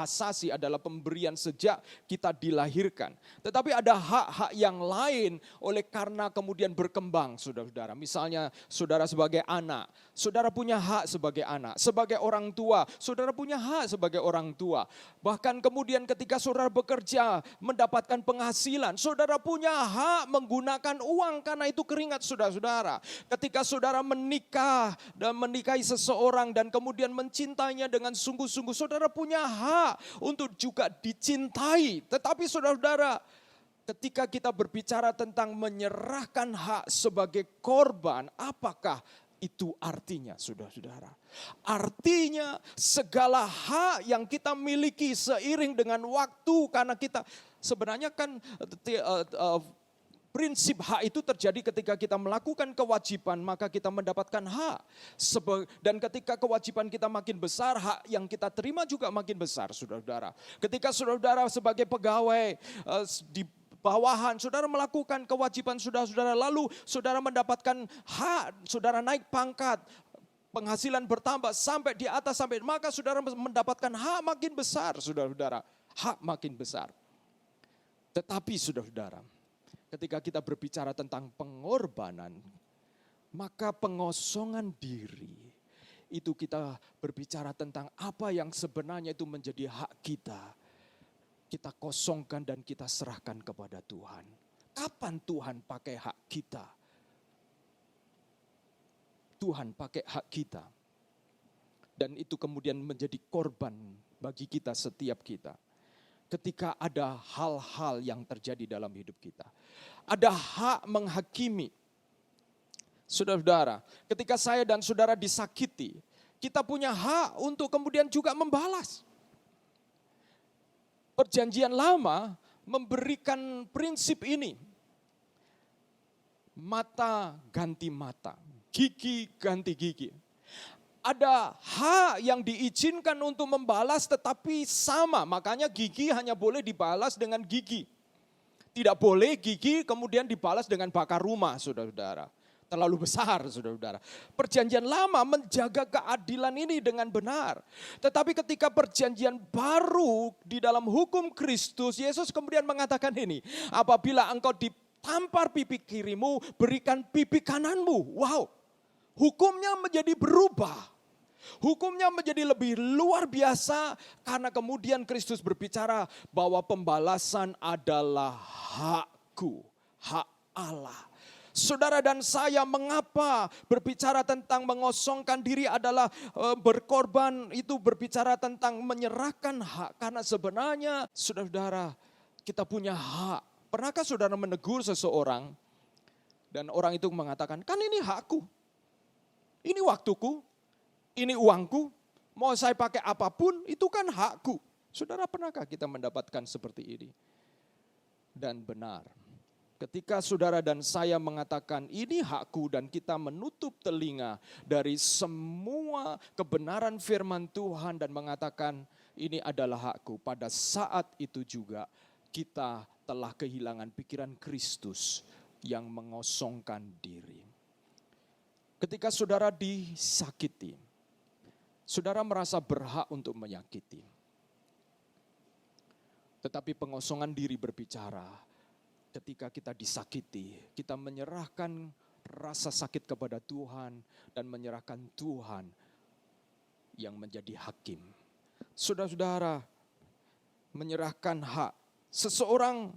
asasi adalah pemberian sejak kita dilahirkan. Tetapi ada hak-hak yang lain oleh karena kemudian berkembang, saudara-saudara. Misalnya saudara sebagai anak, saudara punya hak sebagai anak. Sebagai orang tua, saudara punya hak sebagai orang tua. Bahkan kemudian ketika saudara bekerja, mendapatkan penghasilan, saudara punya hak menggunakan uang karena itu keringat saudara-saudara. Ketika saudara menikah dan menikahi seseorang dan kemudian mencintainya dengan sungguh-sungguh, saudara punya hak untuk juga dicintai. Tetapi saudara-saudara, ketika kita berbicara tentang menyerahkan hak sebagai korban, apakah itu artinya, saudara-saudara? Artinya segala hak yang kita miliki seiring dengan waktu, karena kita sebenarnya kan prinsip hak itu terjadi ketika kita melakukan kewajiban, maka kita mendapatkan hak. Dan ketika kewajiban kita makin besar, hak yang kita terima juga makin besar, saudara-saudara. Ketika saudara-saudara sebagai pegawai di bawahan, saudara melakukan kewajiban saudara-saudara, lalu saudara mendapatkan hak, saudara naik pangkat, penghasilan bertambah sampai di atas, maka saudara mendapatkan hak makin besar, saudara-saudara. Hak makin besar. Tetapi saudara-saudara, ketika kita berbicara tentang pengorbanan, maka pengosongan diri, itu kita berbicara tentang apa yang sebenarnya itu menjadi hak kita. Kita kosongkan dan kita serahkan kepada Tuhan. Kapan Tuhan pakai hak kita? Tuhan pakai hak kita. Dan itu kemudian menjadi korban bagi kita, setiap kita. Ketika ada hal-hal yang terjadi dalam hidup kita. Ada hak menghakimi. Saudara-saudara, ketika saya dan saudara disakiti, kita punya hak untuk kemudian juga membalas. Perjanjian Lama memberikan prinsip ini. Mata ganti mata, gigi ganti gigi. Ada hak yang diizinkan untuk membalas tetapi sama, makanya gigi hanya boleh dibalas dengan gigi. Tidak boleh gigi kemudian dibalas dengan bakar rumah, saudara-saudara. Terlalu besar, saudara-saudara. Perjanjian Lama menjaga keadilan ini dengan benar. Tetapi ketika perjanjian baru di dalam hukum Kristus, Yesus kemudian mengatakan ini, apabila engkau ditampar pipi kirimu, berikan pipi kananmu. Wow, hukumnya menjadi berubah. Hukumnya menjadi lebih luar biasa karena kemudian Kristus berbicara bahwa pembalasan adalah hakku, hak Allah. Saudara dan saya, mengapa berbicara tentang mengosongkan diri adalah berkorban, itu berbicara tentang menyerahkan hak. Karena sebenarnya saudara-saudara, kita punya hak. Pernahkah saudara menegur seseorang dan orang itu mengatakan, kan ini hakku, ini waktuku, ini uangku, mau saya pakai apapun itu kan hakku. Saudara, pernahkah kita mendapatkan seperti ini? Dan benar. Ketika saudara dan saya mengatakan ini hakku dan kita menutup telinga dari semua kebenaran firman Tuhan dan mengatakan ini adalah hakku, pada saat itu juga kita telah kehilangan pikiran Kristus yang mengosongkan diri. Ketika saudara disakiti, saudara merasa berhak untuk menyakiti. Tetapi pengosongan diri berbicara, ketika kita disakiti, kita menyerahkan rasa sakit kepada Tuhan dan menyerahkan Tuhan yang menjadi hakim. Saudara-saudara, menyerahkan hak. Seseorang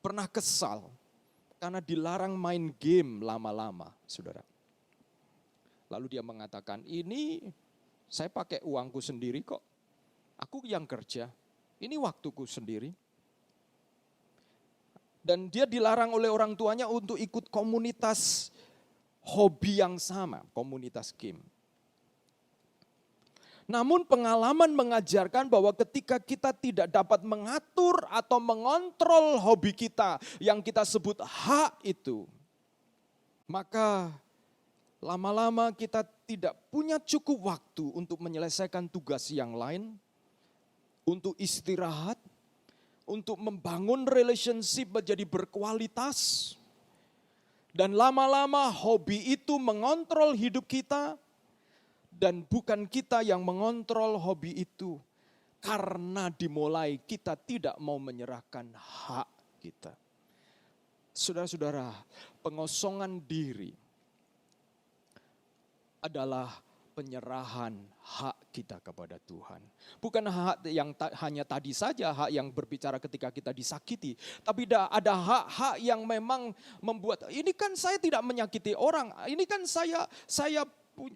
pernah kesal karena dilarang main game lama-lama, saudara. Lalu dia mengatakan, ini saya pakai uangku sendiri kok. Aku yang kerja, ini waktuku sendiri. Dan dia dilarang oleh orang tuanya untuk ikut komunitas hobi yang sama, komunitas game. Namun pengalaman mengajarkan bahwa ketika kita tidak dapat mengatur atau mengontrol hobi kita yang kita sebut hak itu, maka lama-lama kita tidak punya cukup waktu untuk menyelesaikan tugas yang lain, untuk istirahat, untuk membangun relationship menjadi berkualitas. Dan lama-lama hobi itu mengontrol hidup kita. Dan bukan kita yang mengontrol hobi itu. Karena dimulai kita tidak mau menyerahkan hak kita. Saudara-saudara, pengosongan diri adalah penyerahan hak kita kepada Tuhan. Bukan hak yang hanya tadi saja, hak yang berbicara ketika kita disakiti. Tapi ada hak-hak yang memang membuat, ini kan saya tidak menyakiti orang, ini kan saya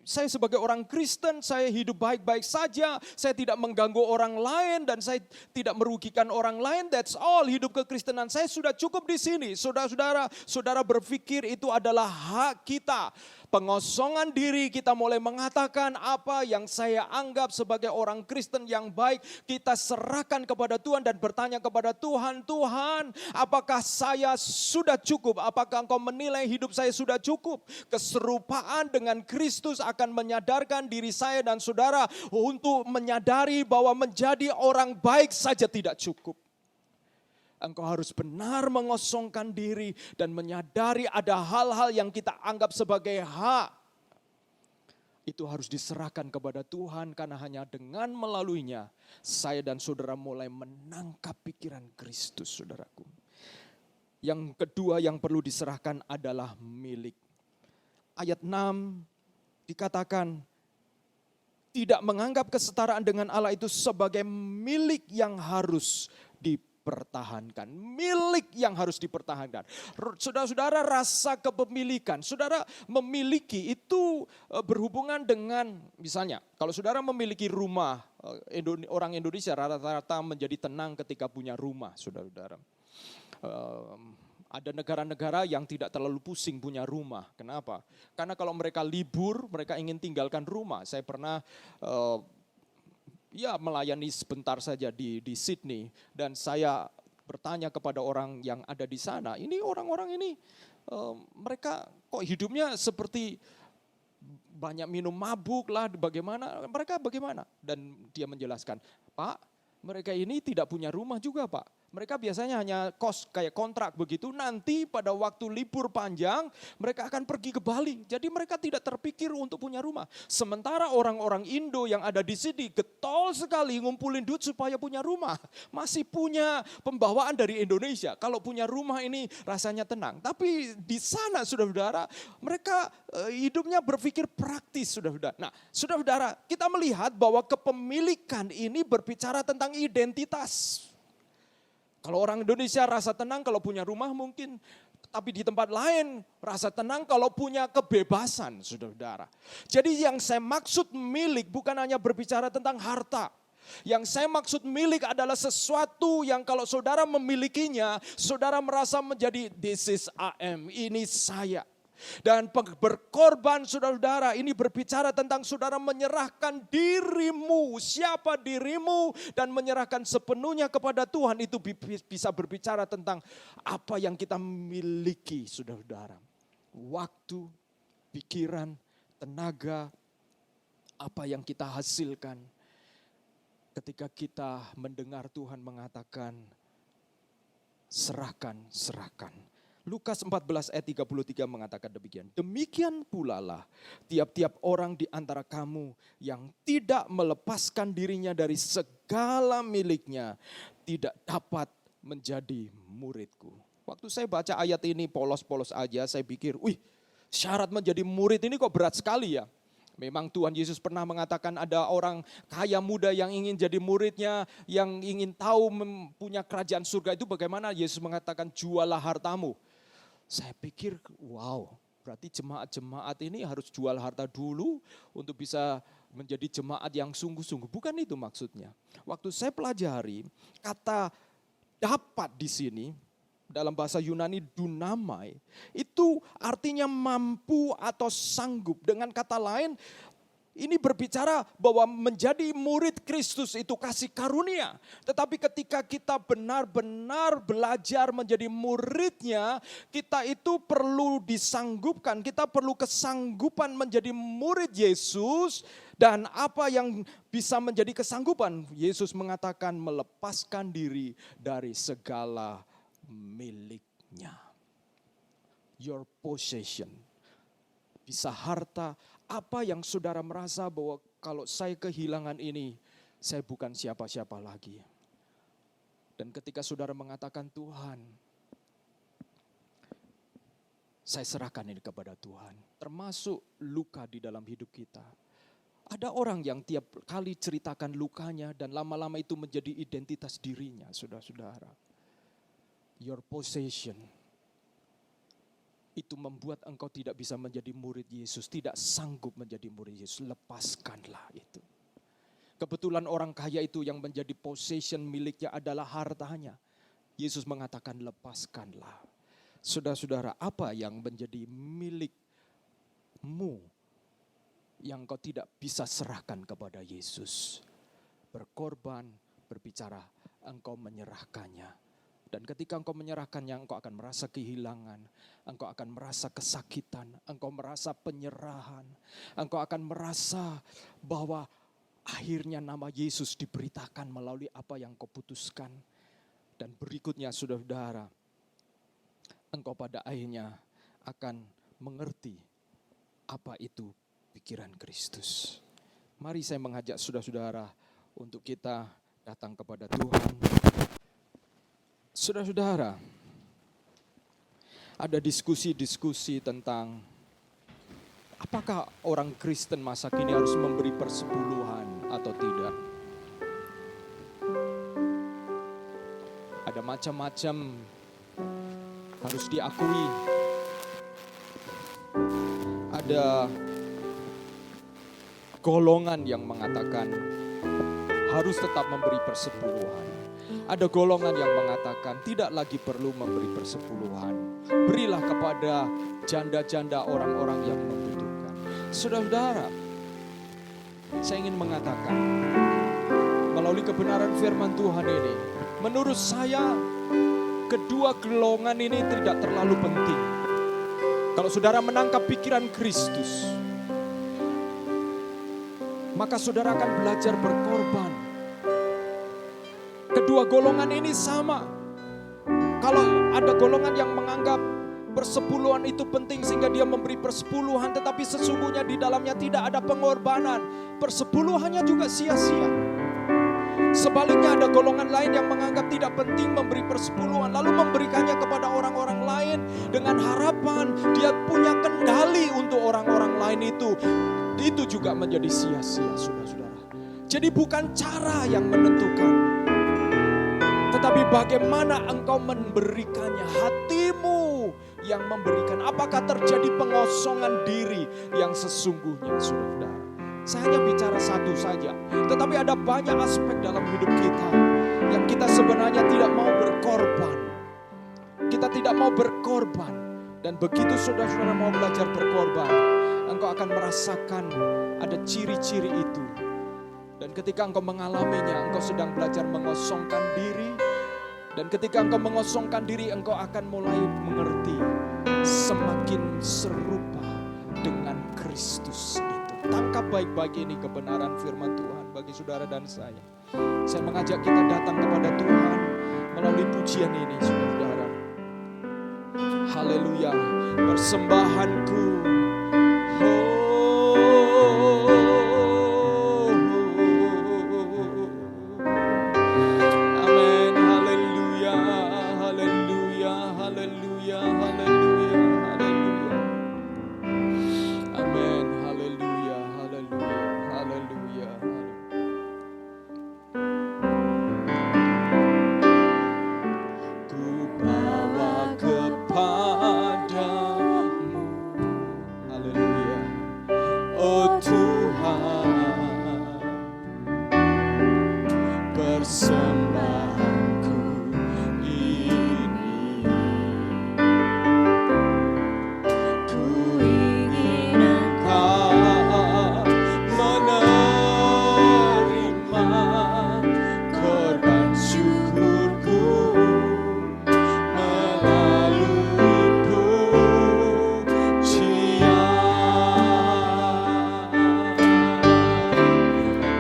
sebagai orang Kristen, saya hidup baik-baik saja, saya tidak mengganggu orang lain dan saya tidak merugikan orang lain. That's all, hidup kekristenan saya sudah cukup di sini. Saudara berpikir itu adalah hak kita. Pengosongan diri, kita mulai mengatakan apa yang saya anggap sebagai orang Kristen yang baik, kita serahkan kepada Tuhan dan bertanya kepada Tuhan, Tuhan, apakah saya sudah cukup? Apakah Engkau menilai hidup saya sudah cukup? Keserupaan dengan Kristus akan menyadarkan diri saya dan saudara untuk menyadari bahwa menjadi orang baik saja tidak cukup. Engkau harus benar mengosongkan diri dan menyadari ada hal-hal yang kita anggap sebagai hak. Itu harus diserahkan kepada Tuhan karena hanya dengan melaluinya saya dan saudara mulai menangkap pikiran Kristus, saudaraku. Yang kedua yang perlu diserahkan adalah milik. Ayat 6 dikatakan tidak menganggap kesetaraan dengan Allah itu sebagai milik yang harus dipertahankan. Milik yang harus dipertahankan. Saudara-saudara, rasa kepemilikan. Saudara memiliki itu berhubungan dengan, misalnya kalau saudara memiliki rumah, orang Indonesia rata-rata menjadi tenang ketika punya rumah, saudara-saudara. Ada negara-negara yang tidak terlalu pusing punya rumah. Kenapa? Karena kalau mereka libur, mereka ingin tinggalkan rumah. Saya pernah melayani sebentar saja di Sydney dan saya bertanya kepada orang yang ada di sana, ini orang-orang ini mereka kok hidupnya seperti banyak minum mabuk lah, bagaimana? Mereka bagaimana? Dan dia menjelaskan, Pak, mereka ini tidak punya rumah juga, Pak. Mereka biasanya hanya kos kayak kontrak begitu, nanti pada waktu libur panjang mereka akan pergi ke Bali. Jadi mereka tidak terpikir untuk punya rumah. Sementara orang-orang Indo yang ada di sini getol sekali ngumpulin duit supaya punya rumah. Masih punya pembawaan dari Indonesia. Kalau punya rumah ini rasanya tenang. Tapi di sana saudara-saudara mereka hidupnya berpikir praktis saudara-saudara. Nah saudara-saudara kita melihat bahwa kepemilikan ini berbicara tentang identitas. Kalau orang Indonesia rasa tenang kalau punya rumah mungkin, tapi di tempat lain rasa tenang kalau punya kebebasan, saudara-saudara. Jadi yang saya maksud milik bukan hanya berbicara tentang harta. Yang saya maksud milik adalah sesuatu yang kalau saudara memilikinya, saudara merasa menjadi this is I am, ini saya. Dan berkorban saudara-saudara ini berbicara tentang saudara menyerahkan dirimu, siapa dirimu dan menyerahkan sepenuhnya kepada Tuhan. Itu bisa berbicara tentang apa yang kita miliki saudara-saudara. Waktu, pikiran, tenaga, apa yang kita hasilkan. Ketika kita mendengar Tuhan mengatakan serahkan, serahkan. Lukas 14 ayat 33 mengatakan demikian. Demikian pula lah tiap-tiap orang di antara kamu yang tidak melepaskan dirinya dari segala miliknya tidak dapat menjadi muridku. Waktu saya baca ayat ini polos-polos aja saya pikir, syarat menjadi murid ini kok berat sekali ya. Memang Tuhan Yesus pernah mengatakan ada orang kaya muda yang ingin jadi muridnya, yang ingin tahu punya kerajaan surga itu bagaimana. Yesus mengatakan jualah hartamu. Saya pikir wow, berarti jemaat-jemaat ini harus jual harta dulu untuk bisa menjadi jemaat yang sungguh-sungguh. Bukan itu maksudnya. Waktu saya pelajari kata dapat di sini dalam bahasa Yunani dunamai itu artinya mampu atau sanggup. Dengan kata lain ini berbicara bahwa menjadi murid Kristus itu kasih karunia. Tetapi ketika kita benar-benar belajar menjadi muridnya, kita itu perlu disanggupkan. Kita perlu kesanggupan menjadi murid Yesus. Dan apa yang bisa menjadi kesanggupan? Yesus mengatakan melepaskan diri dari segala miliknya. Your possession. Bisa harta Apa yang saudara merasa bahwa kalau saya kehilangan ini, saya bukan siapa-siapa lagi. Dan ketika saudara mengatakan, Tuhan, saya serahkan ini kepada Tuhan. Termasuk luka di dalam hidup kita. Ada orang yang tiap kali ceritakan lukanya dan lama-lama itu menjadi identitas dirinya, saudara-saudara. Your possession. Itu membuat engkau tidak bisa menjadi murid Yesus, tidak sanggup menjadi murid Yesus. Lepaskanlah itu. Kebetulan orang kaya itu yang menjadi possession miliknya adalah hartanya. Yesus mengatakan lepaskanlah. Saudara-saudara, apa yang menjadi milikmu yang kau tidak bisa serahkan kepada Yesus? Berkorban, berbicara, engkau menyerahkannya. Dan ketika engkau menyerahkannya, engkau akan merasa kehilangan, engkau akan merasa kesakitan, engkau merasa penyerahan, engkau akan merasa bahwa akhirnya nama Yesus diberitakan melalui apa yang kau putuskan. Dan berikutnya saudara-saudara, engkau pada akhirnya akan mengerti apa itu pikiran Kristus. Mari saya mengajak saudara-saudara untuk kita datang kepada Tuhan. Saudara-saudara, ada diskusi-diskusi tentang apakah orang Kristen masa kini harus memberi persepuluhan atau tidak. Ada macam-macam harus diakui. Ada golongan yang mengatakan harus tetap memberi persepuluhan. Ada golongan yang mengatakan tidak lagi perlu memberi persepuluhan. Berilah kepada janda-janda orang-orang yang membutuhkan. Saudara-saudara, saya ingin mengatakan melalui kebenaran firman Tuhan ini, menurut saya kedua golongan ini tidak terlalu penting. Kalau saudara menangkap pikiran Kristus, maka saudara akan belajar berkorban. Kedua golongan ini sama. Kalau ada golongan yang menganggap persepuluhan itu penting sehingga dia memberi persepuluhan, tetapi sesungguhnya di dalamnya tidak ada pengorbanan, persepuluhannya juga sia-sia. Sebaliknya ada golongan lain yang menganggap tidak penting memberi persepuluhan, lalu memberikannya kepada orang-orang lain dengan harapan dia punya kendali untuk orang-orang lain itu. Itu juga menjadi sia-sia, saudara-saudara. Jadi bukan cara yang menentukan, tetapi bagaimana engkau memberikannya, hatimu yang memberikan. Apakah terjadi pengosongan diri yang sesungguhnya, saudara-saudara? Saya hanya bicara satu saja, tetapi ada banyak aspek dalam hidup kita yang kita sebenarnya tidak mau berkorban. Kita tidak mau berkorban. Dan begitu saudara-saudara mau belajar berkorban, engkau akan merasakan ada ciri-ciri itu. Dan ketika engkau mengalaminya, engkau sedang belajar mengosongkan diri. Dan ketika engkau mengosongkan diri, engkau akan mulai mengerti semakin serupa dengan Kristus itu. Tangkap baik-baik ini kebenaran firman Tuhan bagi saudara dan saya. Saya mengajak kita datang kepada Tuhan melalui pujian ini, saudara-saudara. Haleluya, persembahanku.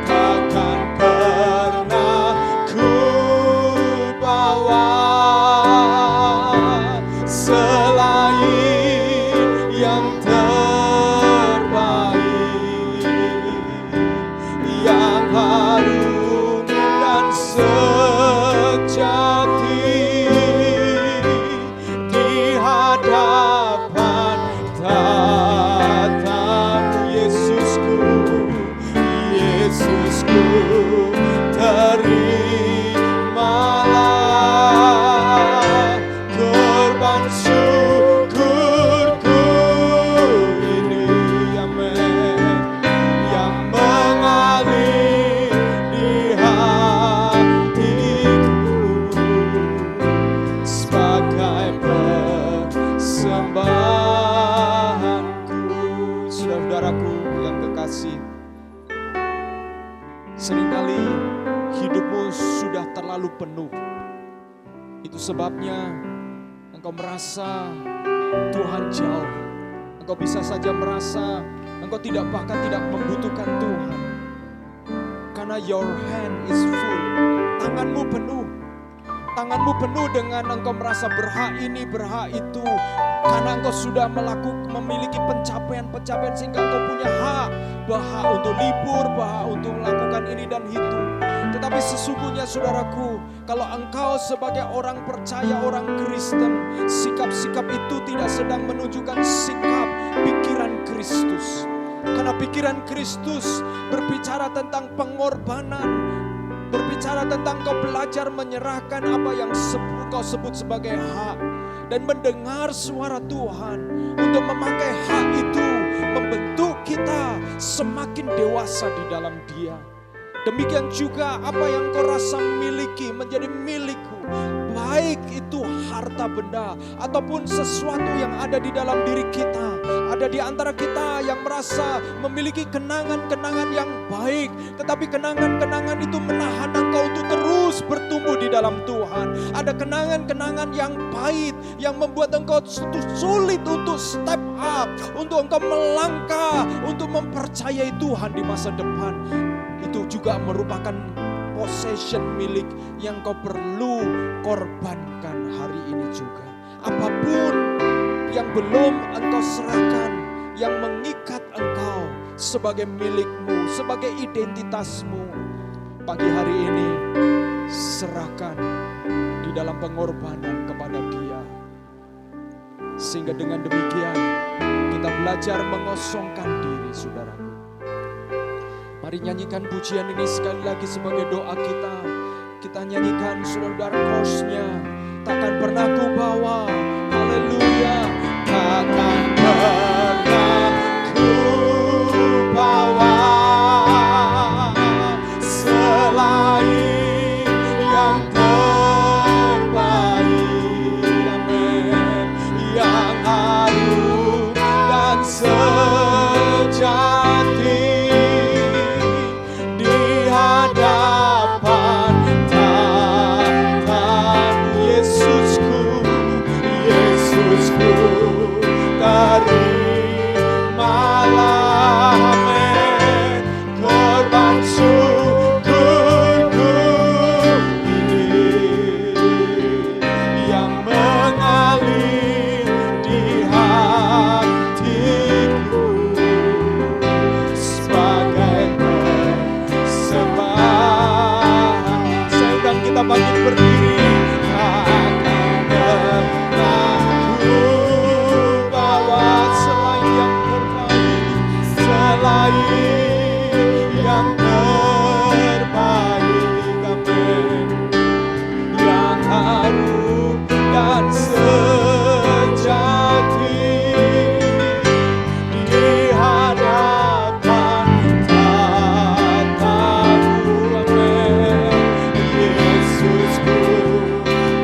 Takkan pernah ku hidupmu sudah terlalu penuh. Itu sebabnya engkau merasa Tuhan jauh. Engkau bisa saja merasa engkau bahkan tidak membutuhkan Tuhan. Karena your hand is full. Tanganmu penuh. Tanganmu penuh dengan engkau merasa berhak ini, berhak itu. Karena engkau sudah memiliki pencapaian-pencapaian sehingga engkau punya hak. Berhak untuk libur, berhak untuk melakukan ini dan itu. Tetapi sesungguhnya saudaraku, kalau engkau sebagai orang percaya, orang Kristen, sikap-sikap itu tidak sedang menunjukkan sikap pikiran Kristus. Karena pikiran Kristus berbicara tentang pengorbanan, berbicara tentang kau belajar menyerahkan apa yang kau sebut sebagai hak. Dan mendengar suara Tuhan untuk memakai hak itu membentuk kita semakin dewasa di dalam Dia. Demikian juga apa yang kau rasa miliki menjadi milikku. Baik itu harta benda ataupun sesuatu yang ada di dalam diri kita. Ada di antara kita yang merasa memiliki kenangan-kenangan yang baik. Tetapi kenangan-kenangan itu menahan engkau untuk terus bertumbuh di dalam Tuhan. Ada kenangan-kenangan yang pahit yang membuat engkau sulit untuk step up. Untuk engkau melangkah, untuk mempercayai Tuhan di masa depan. Itu juga merupakan possession milik yang kau perlu korbankan hari ini juga. Apapun yang belum engkau serahkan, yang mengikat engkau sebagai milikmu, sebagai identitasmu, pagi hari ini serahkan di dalam pengorbanan kepada Dia. Sehingga dengan demikian kita belajar mengosongkan diri, saudaraku. Mari nyanyikan pujian ini sekali lagi sebagai doa kita. Kita nyanyikan saudara chorusnya. Takkan pernah ku bawa, haleluya. Takkan pernah ku bawa selain yang terbaik, amin. Yang harum dan sejati di hadapan tahta Yesusku, Yesusku, terimalah amin korban syukurku ini yang mengalir di hatiku sebagai persembahan. Saya undang kita bangkit berdiri. Takkan pernah ku bawa selain yang terbaik, selain yang terbaik, amin. Yang harum dan sejati di hadapan tahta-Mu, amin. Yesusku,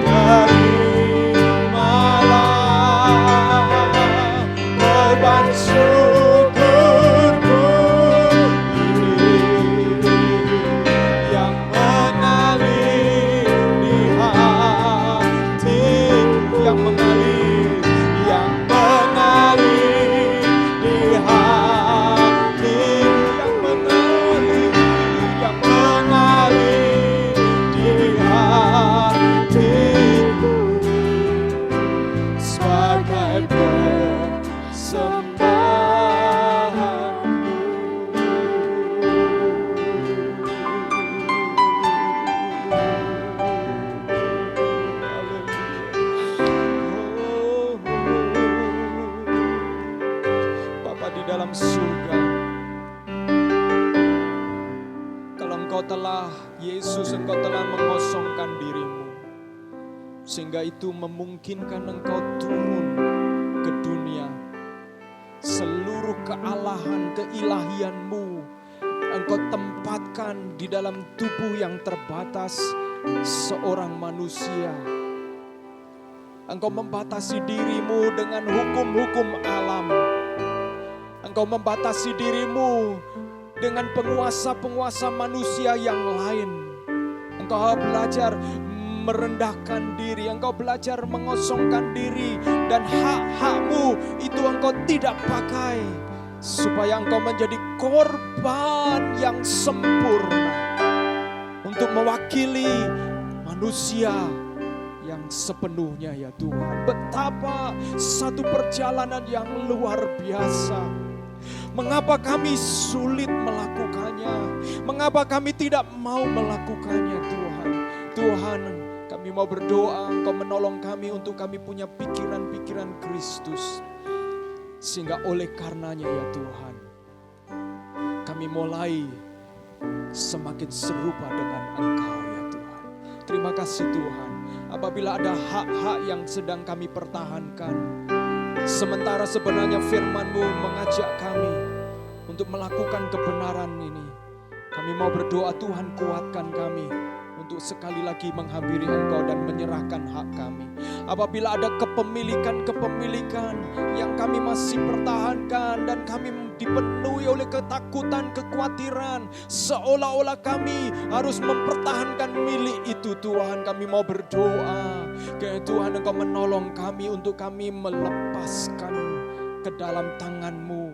terimalah korban syukurku ini yang mengalir di hati, yang mengalir di hati, yang mengalir di hatiku sebagai persembahanku. Bapa di dalam surga, kalau Engkau telah, Yesus, Engkau telah mengosongkan dirimu, sehingga itu memungkinkan Engkau turun ke dunia. Seluruh kealahan, keilahianmu Engkau tempatkan di dalam tubuh yang terbatas seorang manusia. Engkau membatasi dirimu dengan hukum-hukum alam. Engkau membatasi dirimu dengan penguasa-penguasa manusia yang lain. Engkau belajar merendahkan diri, engkau belajar mengosongkan diri, dan hak-hakmu itu engkau tidak pakai, supaya engkau menjadi korban yang sempurna untuk mewakili manusia yang sepenuhnya ya Tuhan. Betapa satu perjalanan yang luar biasa. Mengapa kami sulit melakukannya? Mengapa kami tidak mau melakukannya Tuhan? Tuhan, kami mau berdoa, Engkau menolong kami untuk kami punya pikiran-pikiran Kristus. Sehingga oleh karenanya ya Tuhan, kami mulai semakin serupa dengan Engkau ya Tuhan. Terima kasih Tuhan, apabila ada hak-hak yang sedang kami pertahankan, sementara sebenarnya firman-Mu mengajak kami untuk melakukan kebenaran ini. Kami mau berdoa, Tuhan kuatkan kami untuk sekali lagi menghampiri Engkau dan menyerahkan hak kami. Apabila ada kepemilikan yang kami masih pertahankan dan kami dipenuhi oleh ketakutan, kekhawatiran, seolah-olah kami harus mempertahankan milik itu Tuhan, kami mau berdoa. Kiranya Tuhan Engkau menolong kami untuk kami melepaskan ke dalam tangan-Mu,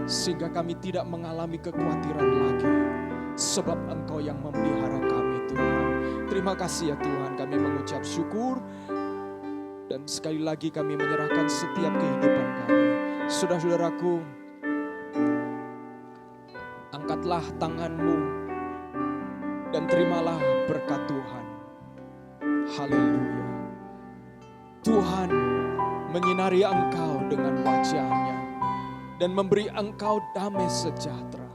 sehingga kami tidak mengalami kekhawatiran lagi, sebab Engkau yang memelihara kami Tuhan. Terima kasih ya Tuhan, kami mengucap syukur. Dan sekali lagi kami menyerahkan setiap kehidupan kami. Saudara-saudaraku, angkatlah tangan-Mu dan terimalah berkat Tuhan. Haleluya. Tuhan menyinari engkau dengan wajah-Nya dan memberi engkau damai sejahtera,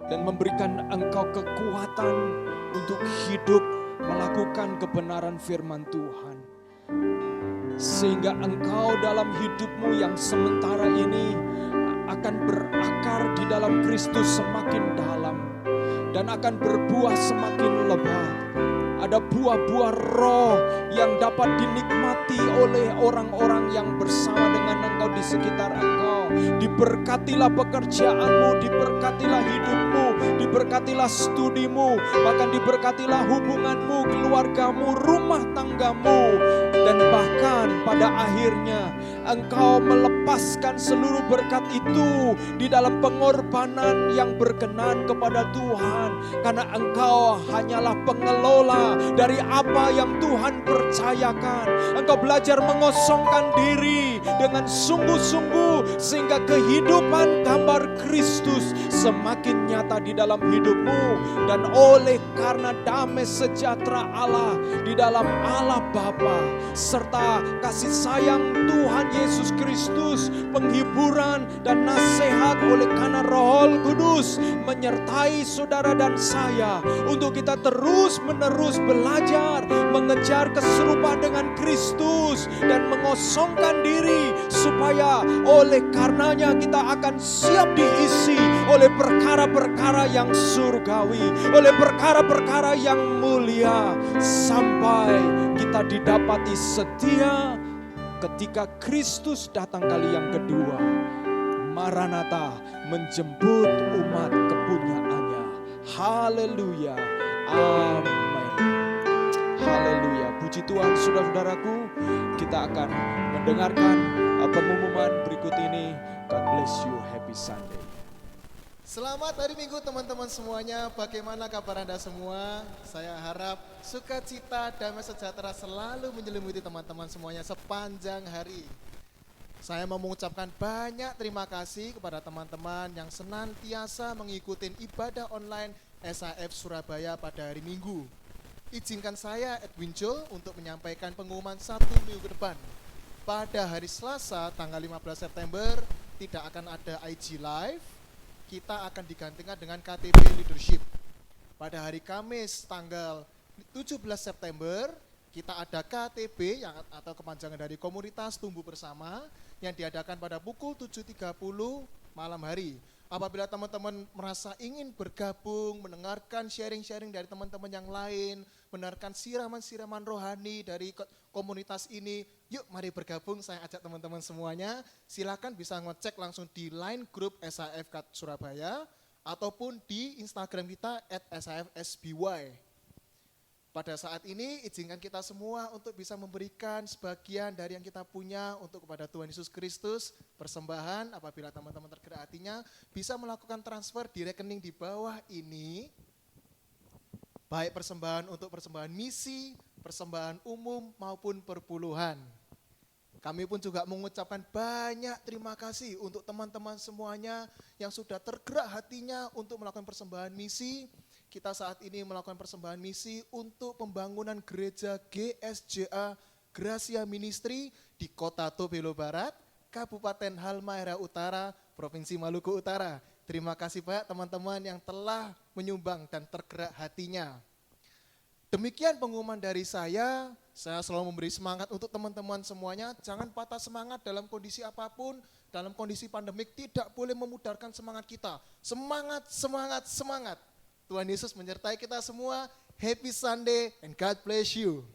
dan memberikan engkau kekuatan untuk hidup melakukan kebenaran firman Tuhan. Sehingga engkau dalam hidupmu yang sementara ini akan berakar di dalam Kristus semakin dalam, dan akan berbuah semakin lebat. Ada buah-buah roh yang dapat dinikmati oleh orang-orang yang bersama dengan engkau di sekitar engkau. Diberkatilah pekerjaanmu, diberkatilah hidupmu, diberkatilah studimu, bahkan diberkatilah hubunganmu, keluargamu, rumah tanggamu. Dan bahkan pada akhirnya engkau melepaskan seluruh berkat itu di dalam pengorbanan yang berkenan kepada Tuhan. Karena engkau hanyalah pengelola dari apa yang Tuhan percayakan. Engkau belajar mengosongkan diri dengan sungguh-sungguh, sehingga kehidupan gambar Kristus semakin nyata di dalam hidupmu. Dan oleh karena damai sejahtera Allah di dalam Allah Bapa, serta kasih sayang Tuhan Yesus Kristus, penghiburan dan nasihat oleh karena Roh Kudus menyertai saudara dan saya, untuk kita terus-menerus belajar mengejar keserupaan dengan Kristus dan mengosongkan diri, supaya oleh karenanya kita akan siap diisi oleh perkara-perkara yang surgawi, oleh perkara-perkara yang mulia, sampai kita didapati setia ketika Kristus datang kali yang kedua. Maranatha, menjemput umat kepunyaannya. Haleluya, amin. Haleluya, puji Tuhan. Saudara-saudaraku, kita akan mendengarkan pengumuman berikut ini. God bless you, happy Sunday. Selamat hari Minggu teman-teman semuanya. Bagaimana kabar Anda semua? Saya harap sukacita, damai sejahtera selalu menyelimuti teman-teman semuanya sepanjang hari. Saya mau mengucapkan banyak terima kasih kepada teman-teman yang senantiasa mengikuti ibadah online SAF Surabaya pada hari Minggu. Izinkan saya, Edwin Joe, untuk menyampaikan pengumuman 1 minggu ke depan. Pada hari Selasa, tanggal 15 September, tidak akan ada IG Live. Kita akan digantikan dengan KTB Leadership. Pada hari Kamis tanggal 17 September, kita ada KTB atau kepanjangan dari Komunitas Tumbuh Bersama, yang diadakan pada pukul 7.30 malam hari. Apabila teman-teman merasa ingin bergabung, mendengarkan sharing-sharing dari teman-teman yang lain, mendengarkan siraman-siraman rohani dari komunitas ini, yuk mari bergabung. Saya ajak teman-teman semuanya, silakan bisa ngecek langsung di line group SAF Surabaya, ataupun di Instagram kita @SAFSBY. Pada saat ini izinkan kita semua untuk bisa memberikan sebagian dari yang kita punya untuk kepada Tuhan Yesus Kristus. Persembahan apabila teman-teman tergerak hatinya bisa melakukan transfer di rekening di bawah ini. Baik persembahan untuk persembahan misi, persembahan umum maupun perpuluhan. Kami pun juga mengucapkan banyak terima kasih untuk teman-teman semuanya yang sudah tergerak hatinya untuk melakukan persembahan misi. Kita saat ini melakukan persembahan misi untuk pembangunan gereja GSJA Gracia Ministry di Kota Tobelo Barat, Kabupaten Halmahera Utara, Provinsi Maluku Utara. Terima kasih banyak teman-teman yang telah menyumbang dan tergerak hatinya. Demikian pengumuman dari saya selalu memberi semangat untuk teman-teman semuanya. Jangan patah semangat dalam kondisi apapun, dalam kondisi pandemik tidak boleh memudarkan semangat kita. Semangat, semangat, semangat. Tuhan Yesus menyertai kita semua. Happy Sunday and God bless you.